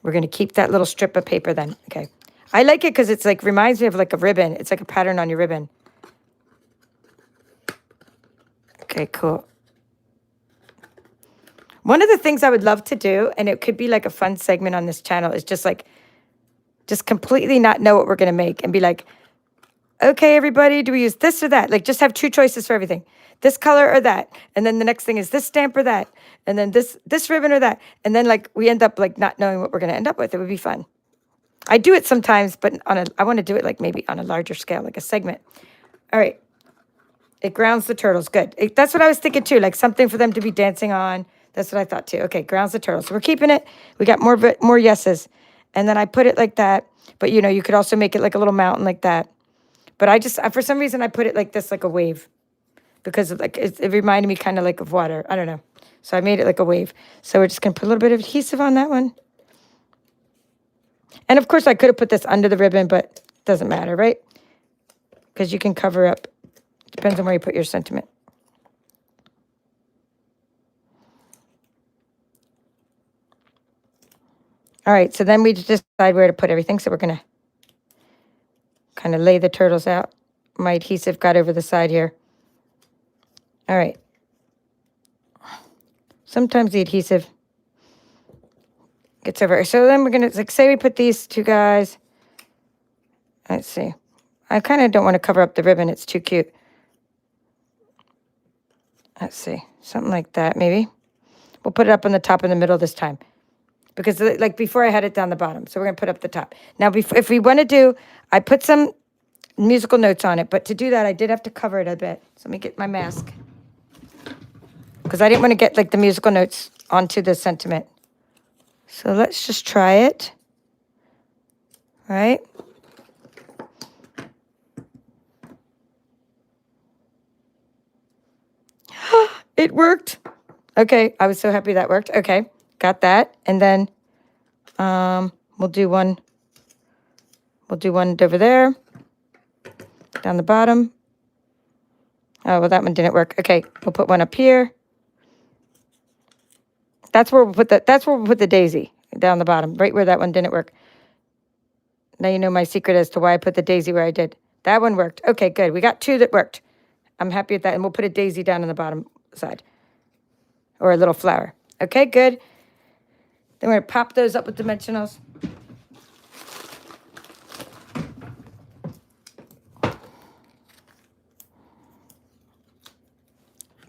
We're going to keep that little strip of paper then. Okay. I like it because it's like, reminds me of like a ribbon. It's like a pattern on your ribbon. Okay, cool. One of the things I would love to do, and it could be like a fun segment on this channel, is just completely not know what we're going to make and be like, okay, everybody, do we use this or that? Like just have 2 choices for everything. This color or that. And then the next thing is this stamp or that. And then this ribbon or that. And then like we end up like not knowing what we're going to end up with. It would be fun. I do it sometimes, but I want to do it like maybe on a larger scale, like a segment. All right. It grounds the turtles. Good. That's what I was thinking too, like something for them to be dancing on. That's what I thought too. Okay, grounds the turtles. So we're keeping it. We got more yeses. And then I put it like that. But, you know, you could also make it like a little mountain like that. But for some reason, I put it like this, like a wave. Because it reminded me kind of like of water. I don't know. So I made it like a wave. So we're just going to put a little bit of adhesive on that one. And, of course, I could have put this under the ribbon, but it doesn't matter, right? Because you can cover up. Depends on where you put your sentiment. All right, so then we decide where to put everything. So we're going to kind of lay the turtles out. My adhesive got over the side here. All right. Sometimes the adhesive gets over. So then we're going to, like, say we put these two guys. Let's see. I kind of don't want to cover up the ribbon. It's too cute. Let's see. Something like that, maybe. We'll put it up on the top in the middle this time. Because, like, before I had it down the bottom. So we're going to put up the top. Now, if we want to do, I put some musical notes on it. But to do that, I did have to cover it a bit. So let me get my mask. Because I didn't want to get, like, the musical notes onto the sentiment. So let's just try it. Right? It worked. Okay, I was so happy that worked. Okay, got that. And then we'll do one over there, down the bottom. Oh, well, that one didn't work. Okay, we'll put one up here. That's where we'll put the daisy, down the bottom, right where that one didn't work. Now you know my secret as to why I put the daisy where I did. That one worked. Okay, good. We got two that worked. I'm happy with that. And we'll put a daisy down on the bottom side. Or a little flower. Okay, good. Then we're going to pop those up with dimensionals.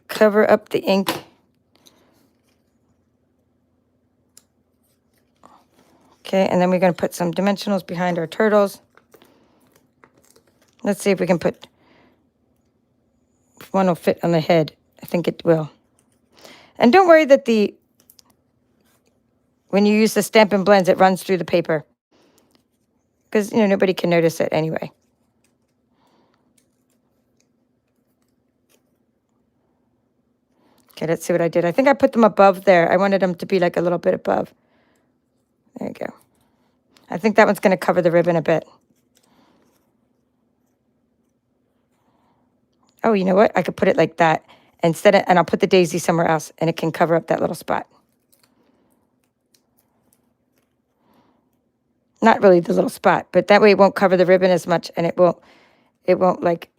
Cover up the ink. Okay, and then we're going to put some dimensionals behind our turtles. Let's see if we can put, if one will fit on the head. I think it will. And don't worry that when you use the Stampin' blends, it runs through the paper. Because, you know, nobody can notice it anyway. Okay, let's see what I did. I think I put them above there. I wanted them to be like a little bit above. There you go. I think that one's going to cover the ribbon a bit. Oh, you know what? I could put it like that. And I'll put the daisy somewhere else, and it can cover up that little spot. Not really the little spot, but that way it won't cover the ribbon as much, and it won't like,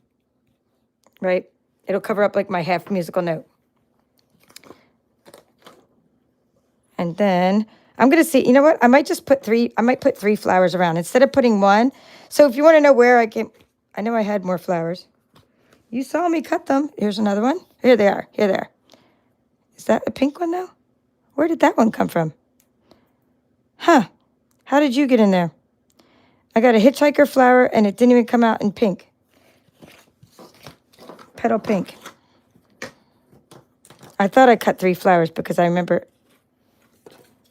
right? It'll cover up like my half musical note. And then I'm going to see, you know what? I might put three flowers around instead of putting one. So if you want to know where I know I had more flowers. You saw me cut them. Here's another one. Here they are. Here they are. Is that a pink one now? Where did that one come from? Huh. How did you get in there? I got a hitchhiker flower, and it didn't even come out in pink. Petal pink. I thought I cut three flowers because I remember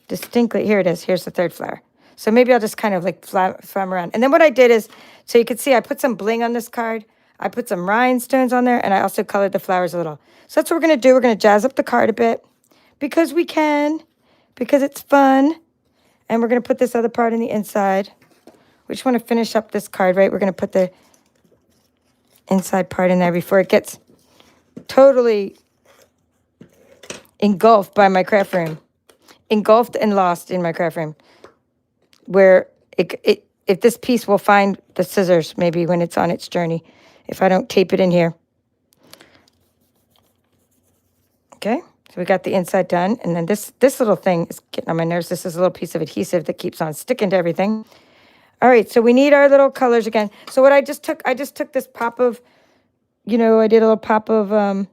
distinctly. Here it is. Here's the third flower. So maybe I'll just kind of like flam around. And then what I did is, so you can see I put some bling on this card. I put some rhinestones on there, and I also colored the flowers a little. So that's what we're going to do. We're going to jazz up the card a bit because we can, because it's fun. And we're going to put this other part in the inside. We just want to finish up this card, right? We're going to put the inside part in there before it gets totally engulfed by my craft room. Engulfed and lost in my craft room. Where if this piece will find the scissors maybe when it's on its journey. If I don't tape it in here. Okay, so we got the inside done. And then this little thing is getting on my nerves. This is a little piece of adhesive that keeps on sticking to everything. All right, so we need our little colors again. So what I just took this pop of, you know, I did a little pop of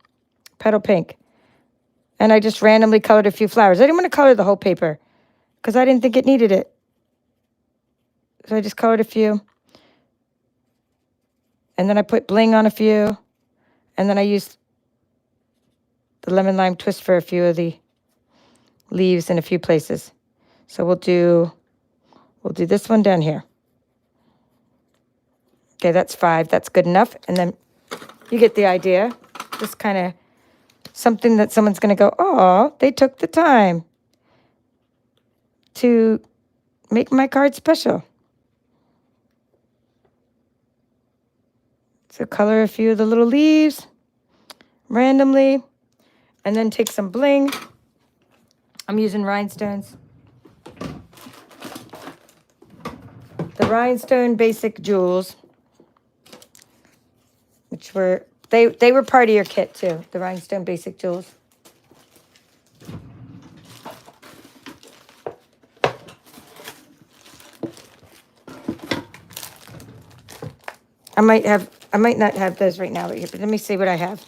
petal pink. And I just randomly colored a few flowers. I didn't want to color the whole paper because I didn't think it needed it. So I just colored a few. And then I put bling on a few. And then I used the lemon lime twist for a few of the leaves in a few places. So we'll do this one down here. Okay, that's 5. That's good enough. And then you get the idea. Just kind of something that someone's going to go, oh, they took the time to make my card special. So color a few of the little leaves randomly, and then take some bling. I'm using rhinestones. the rhinestone basic jewels, which were, they were part of your kit too, the rhinestone basic jewels. I might not have those right now, but let me see what I have.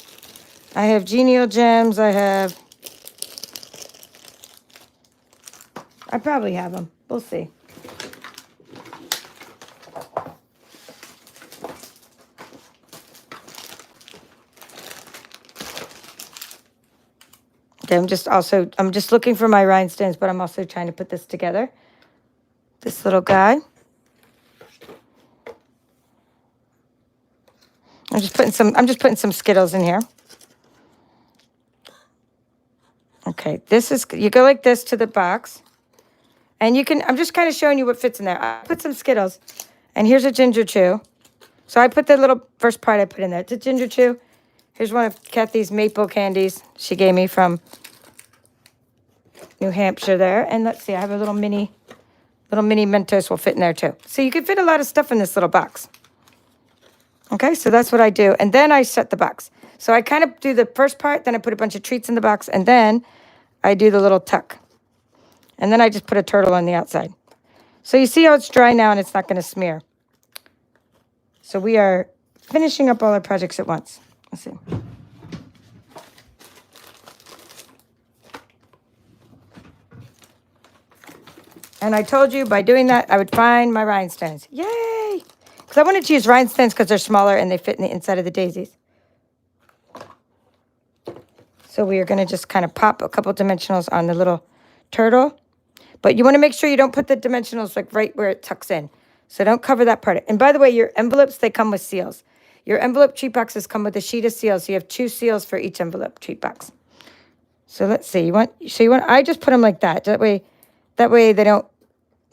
I have genial gems. I probably have them. We'll see. Okay, I'm just looking for my rhinestones, but I'm also trying to put this together. This little guy. I'm just putting some Skittles in here. Okay, you go like this to the box. And I'm just kind of showing you what fits in there. I put some Skittles. And here's a ginger chew. So I put the little first part I put in there. It's a ginger chew. Here's one of Kathy's maple candies she gave me from New Hampshire there. And let's see, I have a little mini Mentos will fit in there too. So you can fit a lot of stuff in this little box. Okay, so that's what I do. And then I set the box. So I kind of do the first part, then I put a bunch of treats in the box, and then I do the little tuck. And then I just put a turtle on the outside. So you see how it's dry now and it's not going to smear. So we are finishing up all our projects at once. Let's see. And I told you by doing that, I would find my rhinestones. Yay! Because I wanted to use rhinestones because they're smaller and they fit in the inside of the daisies. So we are going to just kind of pop a couple dimensionals on the little turtle. But you want to make sure you don't put the dimensionals like right where it tucks in. So don't cover that part. And by the way, your envelopes, they come with seals. Your envelope treat boxes come with a sheet of seals. So you have 2 seals for each envelope treat box. So let's see. I just put them like that. That way they don't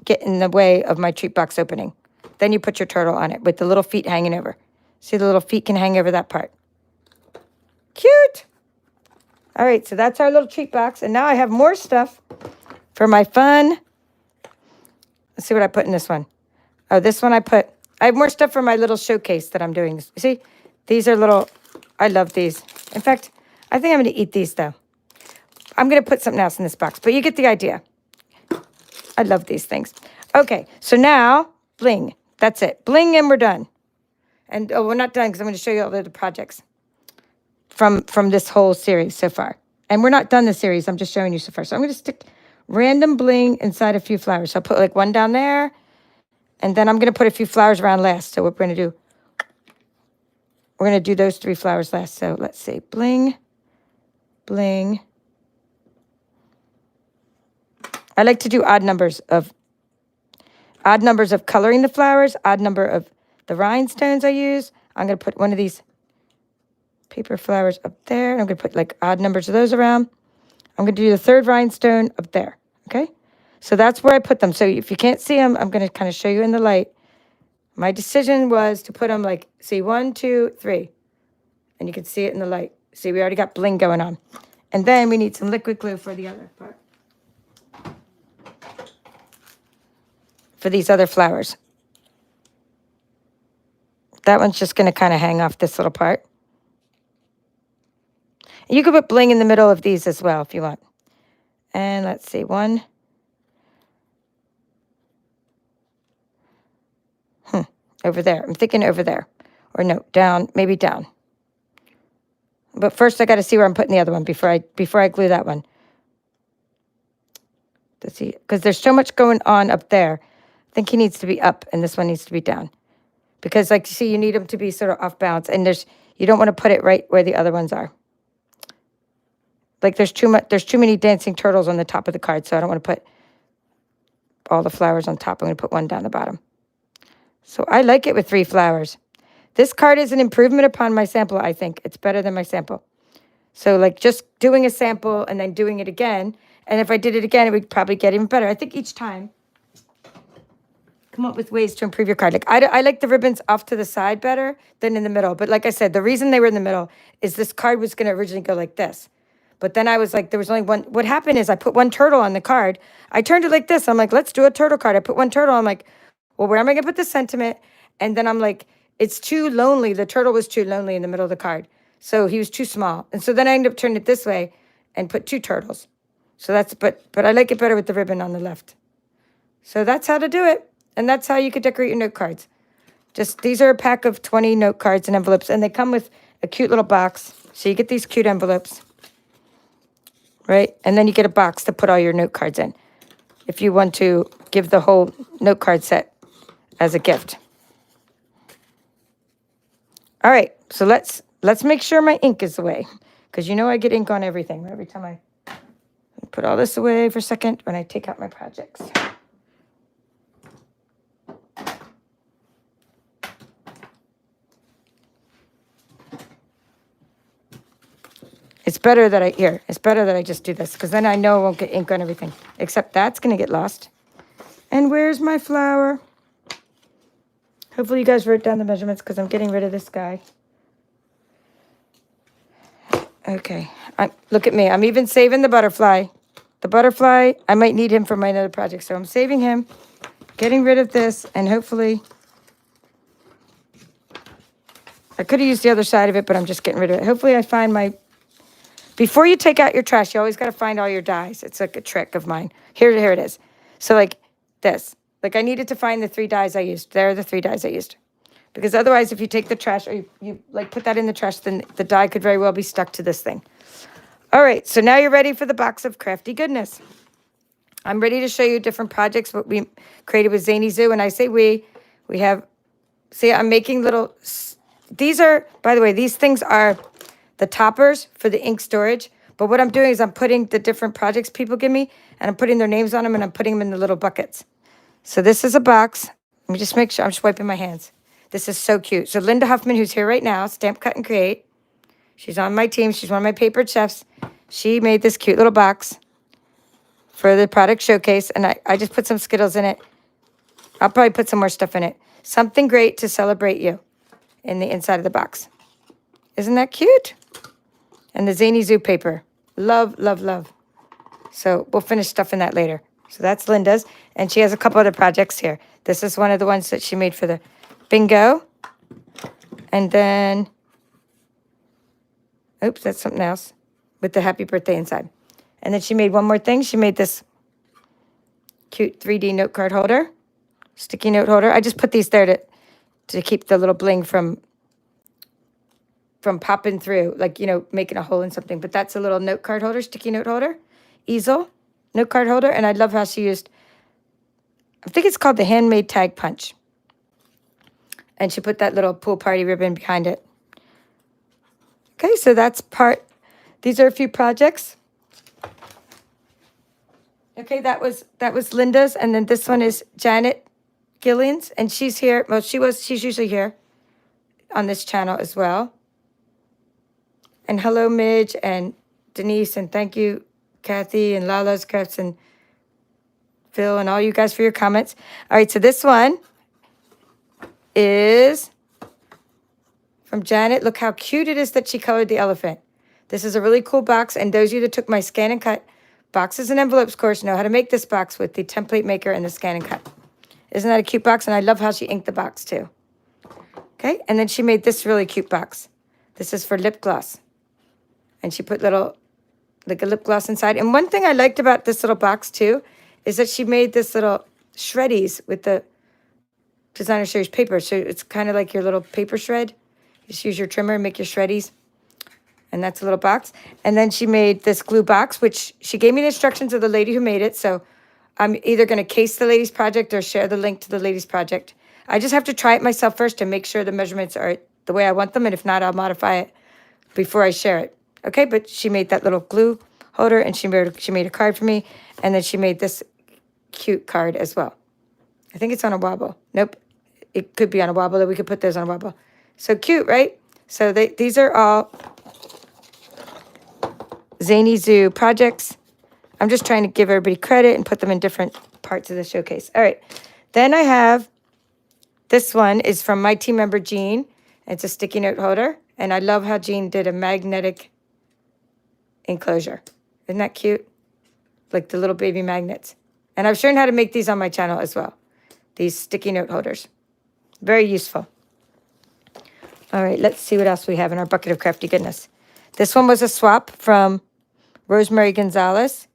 get in the way of my treat box opening. Then you put your turtle on it with the little feet hanging over. See, the little feet can hang over that part. Cute. All right, so that's our little treat box. And now I have more stuff for my fun. Let's see what I put in this one. Oh, this one I have more stuff for my little showcase that I'm doing. See, these are little, I love these. In fact, I think I'm going to eat these, though. I'm going to put something else in this box, but you get the idea. I love these things. Okay, so now, bling. That's it. Bling, and we're done. And, we're not done because I'm going to show you all the other projects from this whole series so far. And we're not done the series. I'm just showing you so far. So I'm going to stick random bling inside a few flowers. So I'll put like one down there. And then I'm going to put a few flowers around last. So what we're going to do, we're going to do those 3 flowers last. So let's see. Bling, bling. I like to do odd numbers of coloring the flowers, odd number of the rhinestones I use. I'm going to put one of these paper flowers up there. And I'm going to put like odd numbers of those around. I'm going to do the 3rd rhinestone up there. Okay? So that's where I put them. So if you can't see them, I'm going to kind of show you in the light. My decision was to put them like, see, 1, 2, 3. And you can see it in the light. See, we already got bling going on. And then we need some liquid glue for the other part. For these other flowers. That one's just going to kind of hang off this little part. You could put bling in the middle of these as well if you want. And let's see, 1. Over there. I'm thinking over there. Or no, down, maybe down. But first I got to see where I'm putting the other one before I glue that one. Let's see, because there's so much going on up there. I think he needs to be up and this one needs to be down. Because like you see, you need them to be sort of off balance. And you don't want to put it right where the other ones are. Like there's too many dancing turtles on the top of the card, so I don't want to put all the flowers on top. I'm going to put one down the bottom. So I like it with 3 flowers. This card is an improvement upon my sample, I think. It's better than my sample. So like just doing a sample and then doing it again. And if I did it again, it would probably get even better. I think each time, come up with ways to improve your card. Like I like the ribbons off to the side better than in the middle. But like I said, the reason they were in the middle is this card was going to originally go like this. But then I was like, there was only one. What happened is I put one turtle on the card. I turned it like this. I'm like, let's do a turtle card. I put one turtle. I'm like, well, where am I going to put the sentiment? And then I'm like, it's too lonely. The turtle was too lonely in the middle of the card. So he was too small. And so then I ended up turning it this way and put 2 turtles. So that's, but I like it better with the ribbon on the left. So that's how to do it. And that's how you could decorate your note cards. Just, these are a pack of 20 note cards and envelopes, and they come with a cute little box. So you get these cute envelopes, right? And then you get a box to put all your note cards in if you want to give the whole note card set as a gift. All right, so let's make sure my ink is away, because you know I get ink on everything every time I put all this away for a second when I take out my projects. It's better that I just do this, because then I know I won't get ink on everything, except that's going to get lost. And where's my flower? Hopefully you guys wrote down the measurements, because I'm getting rid of this guy. Okay, look at me. I'm even saving the butterfly. The butterfly, I might need him for my another project, so I'm saving him, getting rid of this, and hopefully, I could have used the other side of it, but I'm just getting rid of it. Hopefully I find my, before you take out your trash, you always got to find all your dies. It's like a trick of mine. Here it is. So like this, like I needed to find the 3 dies I used. There are the 3 dies I used. Because otherwise, if you take the trash or you like put that in the trash, then the die could very well be stuck to this thing. All right, so now you're ready for the box of crafty goodness. I'm ready to show you different projects, what we created with Zany Zoo. And I say we have, see, I'm making little, these are, by the way, these things are the toppers for the ink storage. But what I'm doing is I'm putting the different projects people give me, and I'm putting their names on them, and I'm putting them in the little buckets. So this is a box. Let me just make sure, I'm just wiping my hands. This is so cute. So Linda Huffman, who's here right now, Stamp, Cut, and Create. She's on my team. She's one of my papered chefs. She made this cute little box for the product showcase, and I just put some Skittles in it. I'll probably put some more stuff in it. Something great to celebrate you in the inside of the box. Isn't that cute? And the Zany Zoo paper. Love, love, love. So we'll finish stuffing that later. So that's Linda's, and she has a couple other projects here. This is one of the ones that she made for the bingo. And then, oops, that's something else with the happy birthday inside. And then she made one more thing. She made this cute 3D note card holder, sticky note holder. I just put these there to keep the little bling from popping through, like, you know, making a hole in something. But that's a little note card holder, sticky note holder, easel, note card holder. And I love how she used, I think it's called the handmade tag punch. And she put that little pool party ribbon behind it. Okay, so that's part, these are a few projects. Okay, that was Linda's, and then this one is Janet Gillian's, and she's here, well, she's usually here on this channel as well. And hello, Midge, and Denise, and thank you, Kathy, and Lala's Crafts, and Phil, and all you guys for your comments. All right, so this one is from Janet. Look how cute it is that she colored the elephant. This is a really cool box, and those of you that took my Scan and Cut Boxes and Envelopes course know how to make this box with the template maker and the Scan and Cut. Isn't that a cute box? And I love how she inked the box too. Okay, and then she made this really cute box. This is for lip gloss. And she put little, like a lip gloss inside. And one thing I liked about this little box too is that she made this little shreddies with the Designer Series paper. So it's kind of like your little paper shred. You just use your trimmer and make your shreddies. And that's a little box. And then she made this glue box, which she gave me the instructions of the lady who made it. So I'm either going to case the lady's project or share the link to the lady's project. I just have to try it myself first to make sure the measurements are the way I want them. And if not, I'll modify it before I share it. Okay, but she made that little glue holder, and she made a card for me. And then she made this cute card as well. I think it's on a wobble. Nope. It could be on a wobble, that we could put those on a wobble. So cute, right? So these are all Zany Zoo projects. I'm just trying to give everybody credit and put them in different parts of the showcase. All right. Then I have, this one is from my team member, Jean. It's a sticky note holder. And I love how Jean did a magnetic enclosure. Isn't that cute? Like the little baby magnets. And I've shown how to make these on my channel as well. these sticky note holders. Very useful. All right, let's see what else we have in our bucket of crafty goodness. This one was a swap from Rosemary Gonzalez,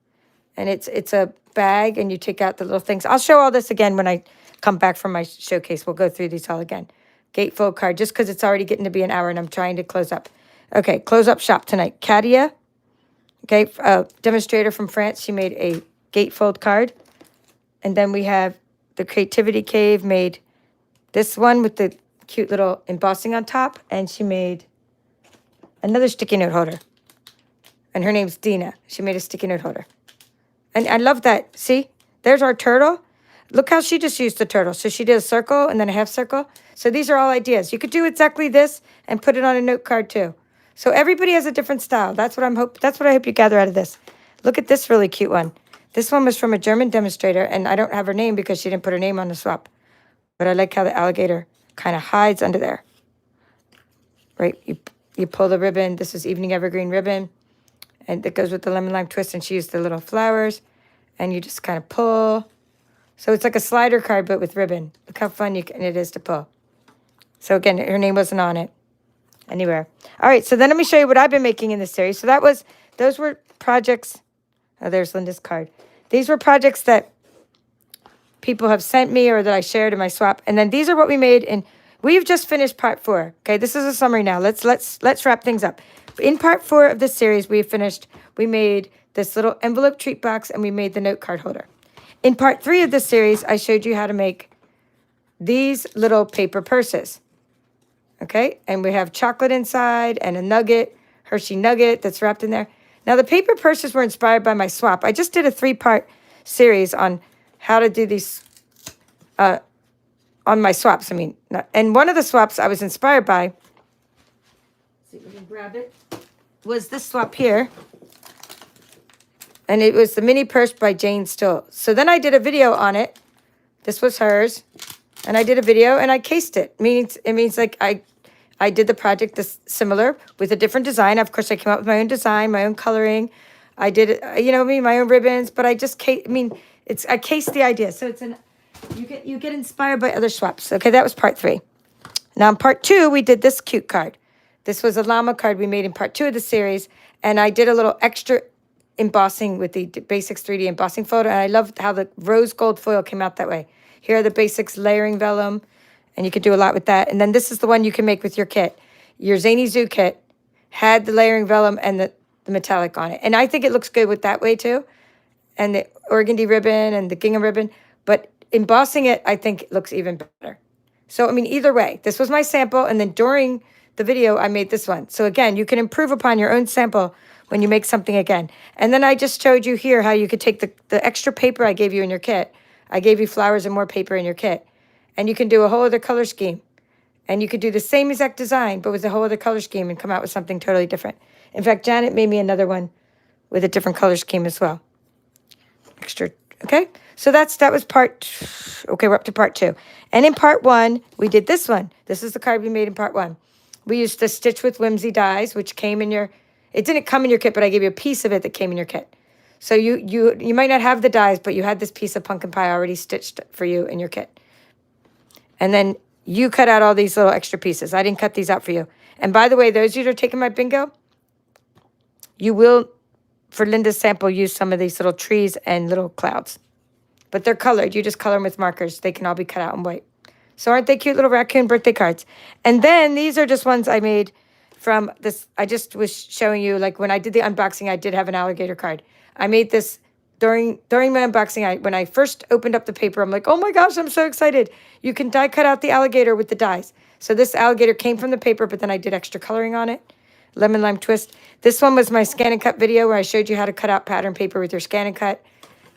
and it's a bag, and you take out the little things. I'll show all this again when I come back from my showcase. We'll go through these all again. Gatefold card, just because it's already getting to be an hour, and I'm trying to close up. Okay, close up shop tonight. Katia, okay, demonstrator from France. She made a gatefold card. And then we have the Creativity Cave made this one with the cute little embossing on top. And she made another sticky note holder. And her name's Dina. She made a sticky note holder. And I love that. See, there's our turtle. Look how she just used the turtle. So she did a circle and then a half circle. So these are all ideas. You could do exactly this and put it on a note card too. So everybody has a different style. That's what I hope you gather out of this. Look at this really cute one. This one was from a German demonstrator, and I don't have her name because she didn't put her name on the swap. But I like how the alligator kind of hides under there. Right? You pull the ribbon. This is Evening Evergreen ribbon. And it goes with the lemon lime twist, and she used the little flowers. And you just kind of pull. So it's like a slider card, but with ribbon. Look how fun it is to pull. So again, her name wasn't on it anywhere. All right, so then let me show you what I've been making in this series. So those were projects. Oh, there's Linda's card. These were projects that people have sent me or that I shared in my swap. And then these are what we made. And we've just finished part 4. Okay, this is a summary now. Let's wrap things up. In part 4 of this series, we made this little envelope treat box, and we made the note card holder. In part 3 of this series, I showed you how to make these little paper purses. Okay, and we have chocolate inside and a nugget, Hershey nugget that's wrapped in there. Now, the paper purses were inspired by my swap. I just did a 3-part series on how to do these on my swaps. And one of the swaps I was inspired by, see if we can grab it, was this swap here. And it was the mini purse by Jane Stoll. So then I did a video on it. This was hers. And I did a video, and I cased it. It means like I did the project this similar with a different design. Of course, I came up with my own design, my own coloring. I did it, my own ribbons. But I just I cased the idea. So you get inspired by other swaps. Okay, that was part 3. Now in part 2, we did this cute card. This was a llama card we made in part 2 of the series, and I did a little extra embossing with the Basics 3D embossing photo, and I loved how the rose gold foil came out that way. Here are the Basics layering vellum, and you could do a lot with that. And then this is the one you can make with your kit. Your Zany Zoo kit had the layering vellum and the metallic on it. And I think it looks good with that way too. And the organdy ribbon and the gingham ribbon. But embossing it, I think it looks even better. So, either way, this was my sample. And then during the video, I made this one. So again, you can improve upon your own sample when you make something again. And then I just showed you here how you could take the extra paper I gave you in your kit. I gave you flowers and more paper in your kit. And you can do a whole other color scheme. And you could do the same exact design, but with a whole other color scheme and come out with something totally different. In fact, Janet made me another one with a different color scheme as well. Extra, okay? So that was part, okay, we're up to part 2. And in part 1, we did this one. This is the card we made in part 1. We used the Stitch with Whimsy dies, which came in it didn't come in your kit, but I gave you a piece of it that came in your kit. So you might not have the dies, but you had this piece of pumpkin pie already stitched for you in your kit. And then you cut out all these little extra pieces. I didn't cut these out for you. And by the way, those of you that are taking my bingo, you will, for Linda's sample, use some of these little trees and little clouds. But they're colored. You just color them with markers. They can all be cut out in white. So aren't they cute little raccoon birthday cards? And then these are just ones I made from this. I just was showing you, like when I did the unboxing, I did have an alligator card. I made this during my unboxing. When I first opened up the paper, I'm like, oh my gosh, I'm so excited. You can die cut out the alligator with the dies. So this alligator came from the paper, but then I did extra coloring on it. Lemon lime twist. This one was my scan and cut video where I showed you how to cut out pattern paper with your scan and cut.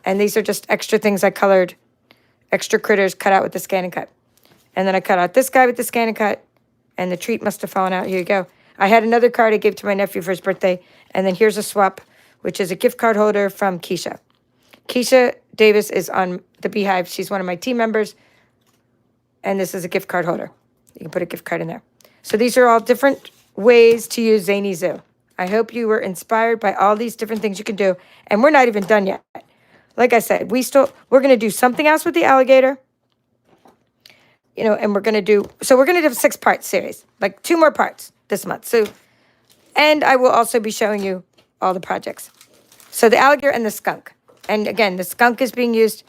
And these are just extra things I colored, extra critters cut out with the scan and cut. And then I cut out this guy with the scan and cut, and the treat must have fallen out. Here you go. I had another card I gave to my nephew for his birthday. And then here's a swap, which is a gift card holder from Keisha. Keisha Davis is on the Beehive. She's one of my team members. And this is a gift card holder. You can put a gift card in there. So these are all different ways to use Zany Zoo. I hope you were inspired by all these different things you can do. And we're not even done yet. Like I said, we're going to do something else with the alligator. you know, and we're going to do, so we're going to do a 6-part series, like 2 more parts this month. So, and I will also be showing you all the projects. So the alligator and the skunk. And again, the skunk is being used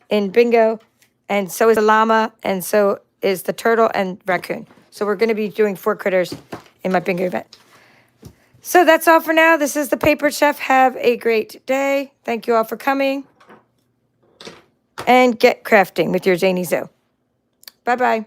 in bingo, and so is the llama, and so is the turtle and raccoon. So we're going to be doing 4 critters in my bingo event. So that's all for now. This is the Paper Chef. Have a great day. Thank you all for coming. And get crafting with your Zany Zoo. Bye-bye.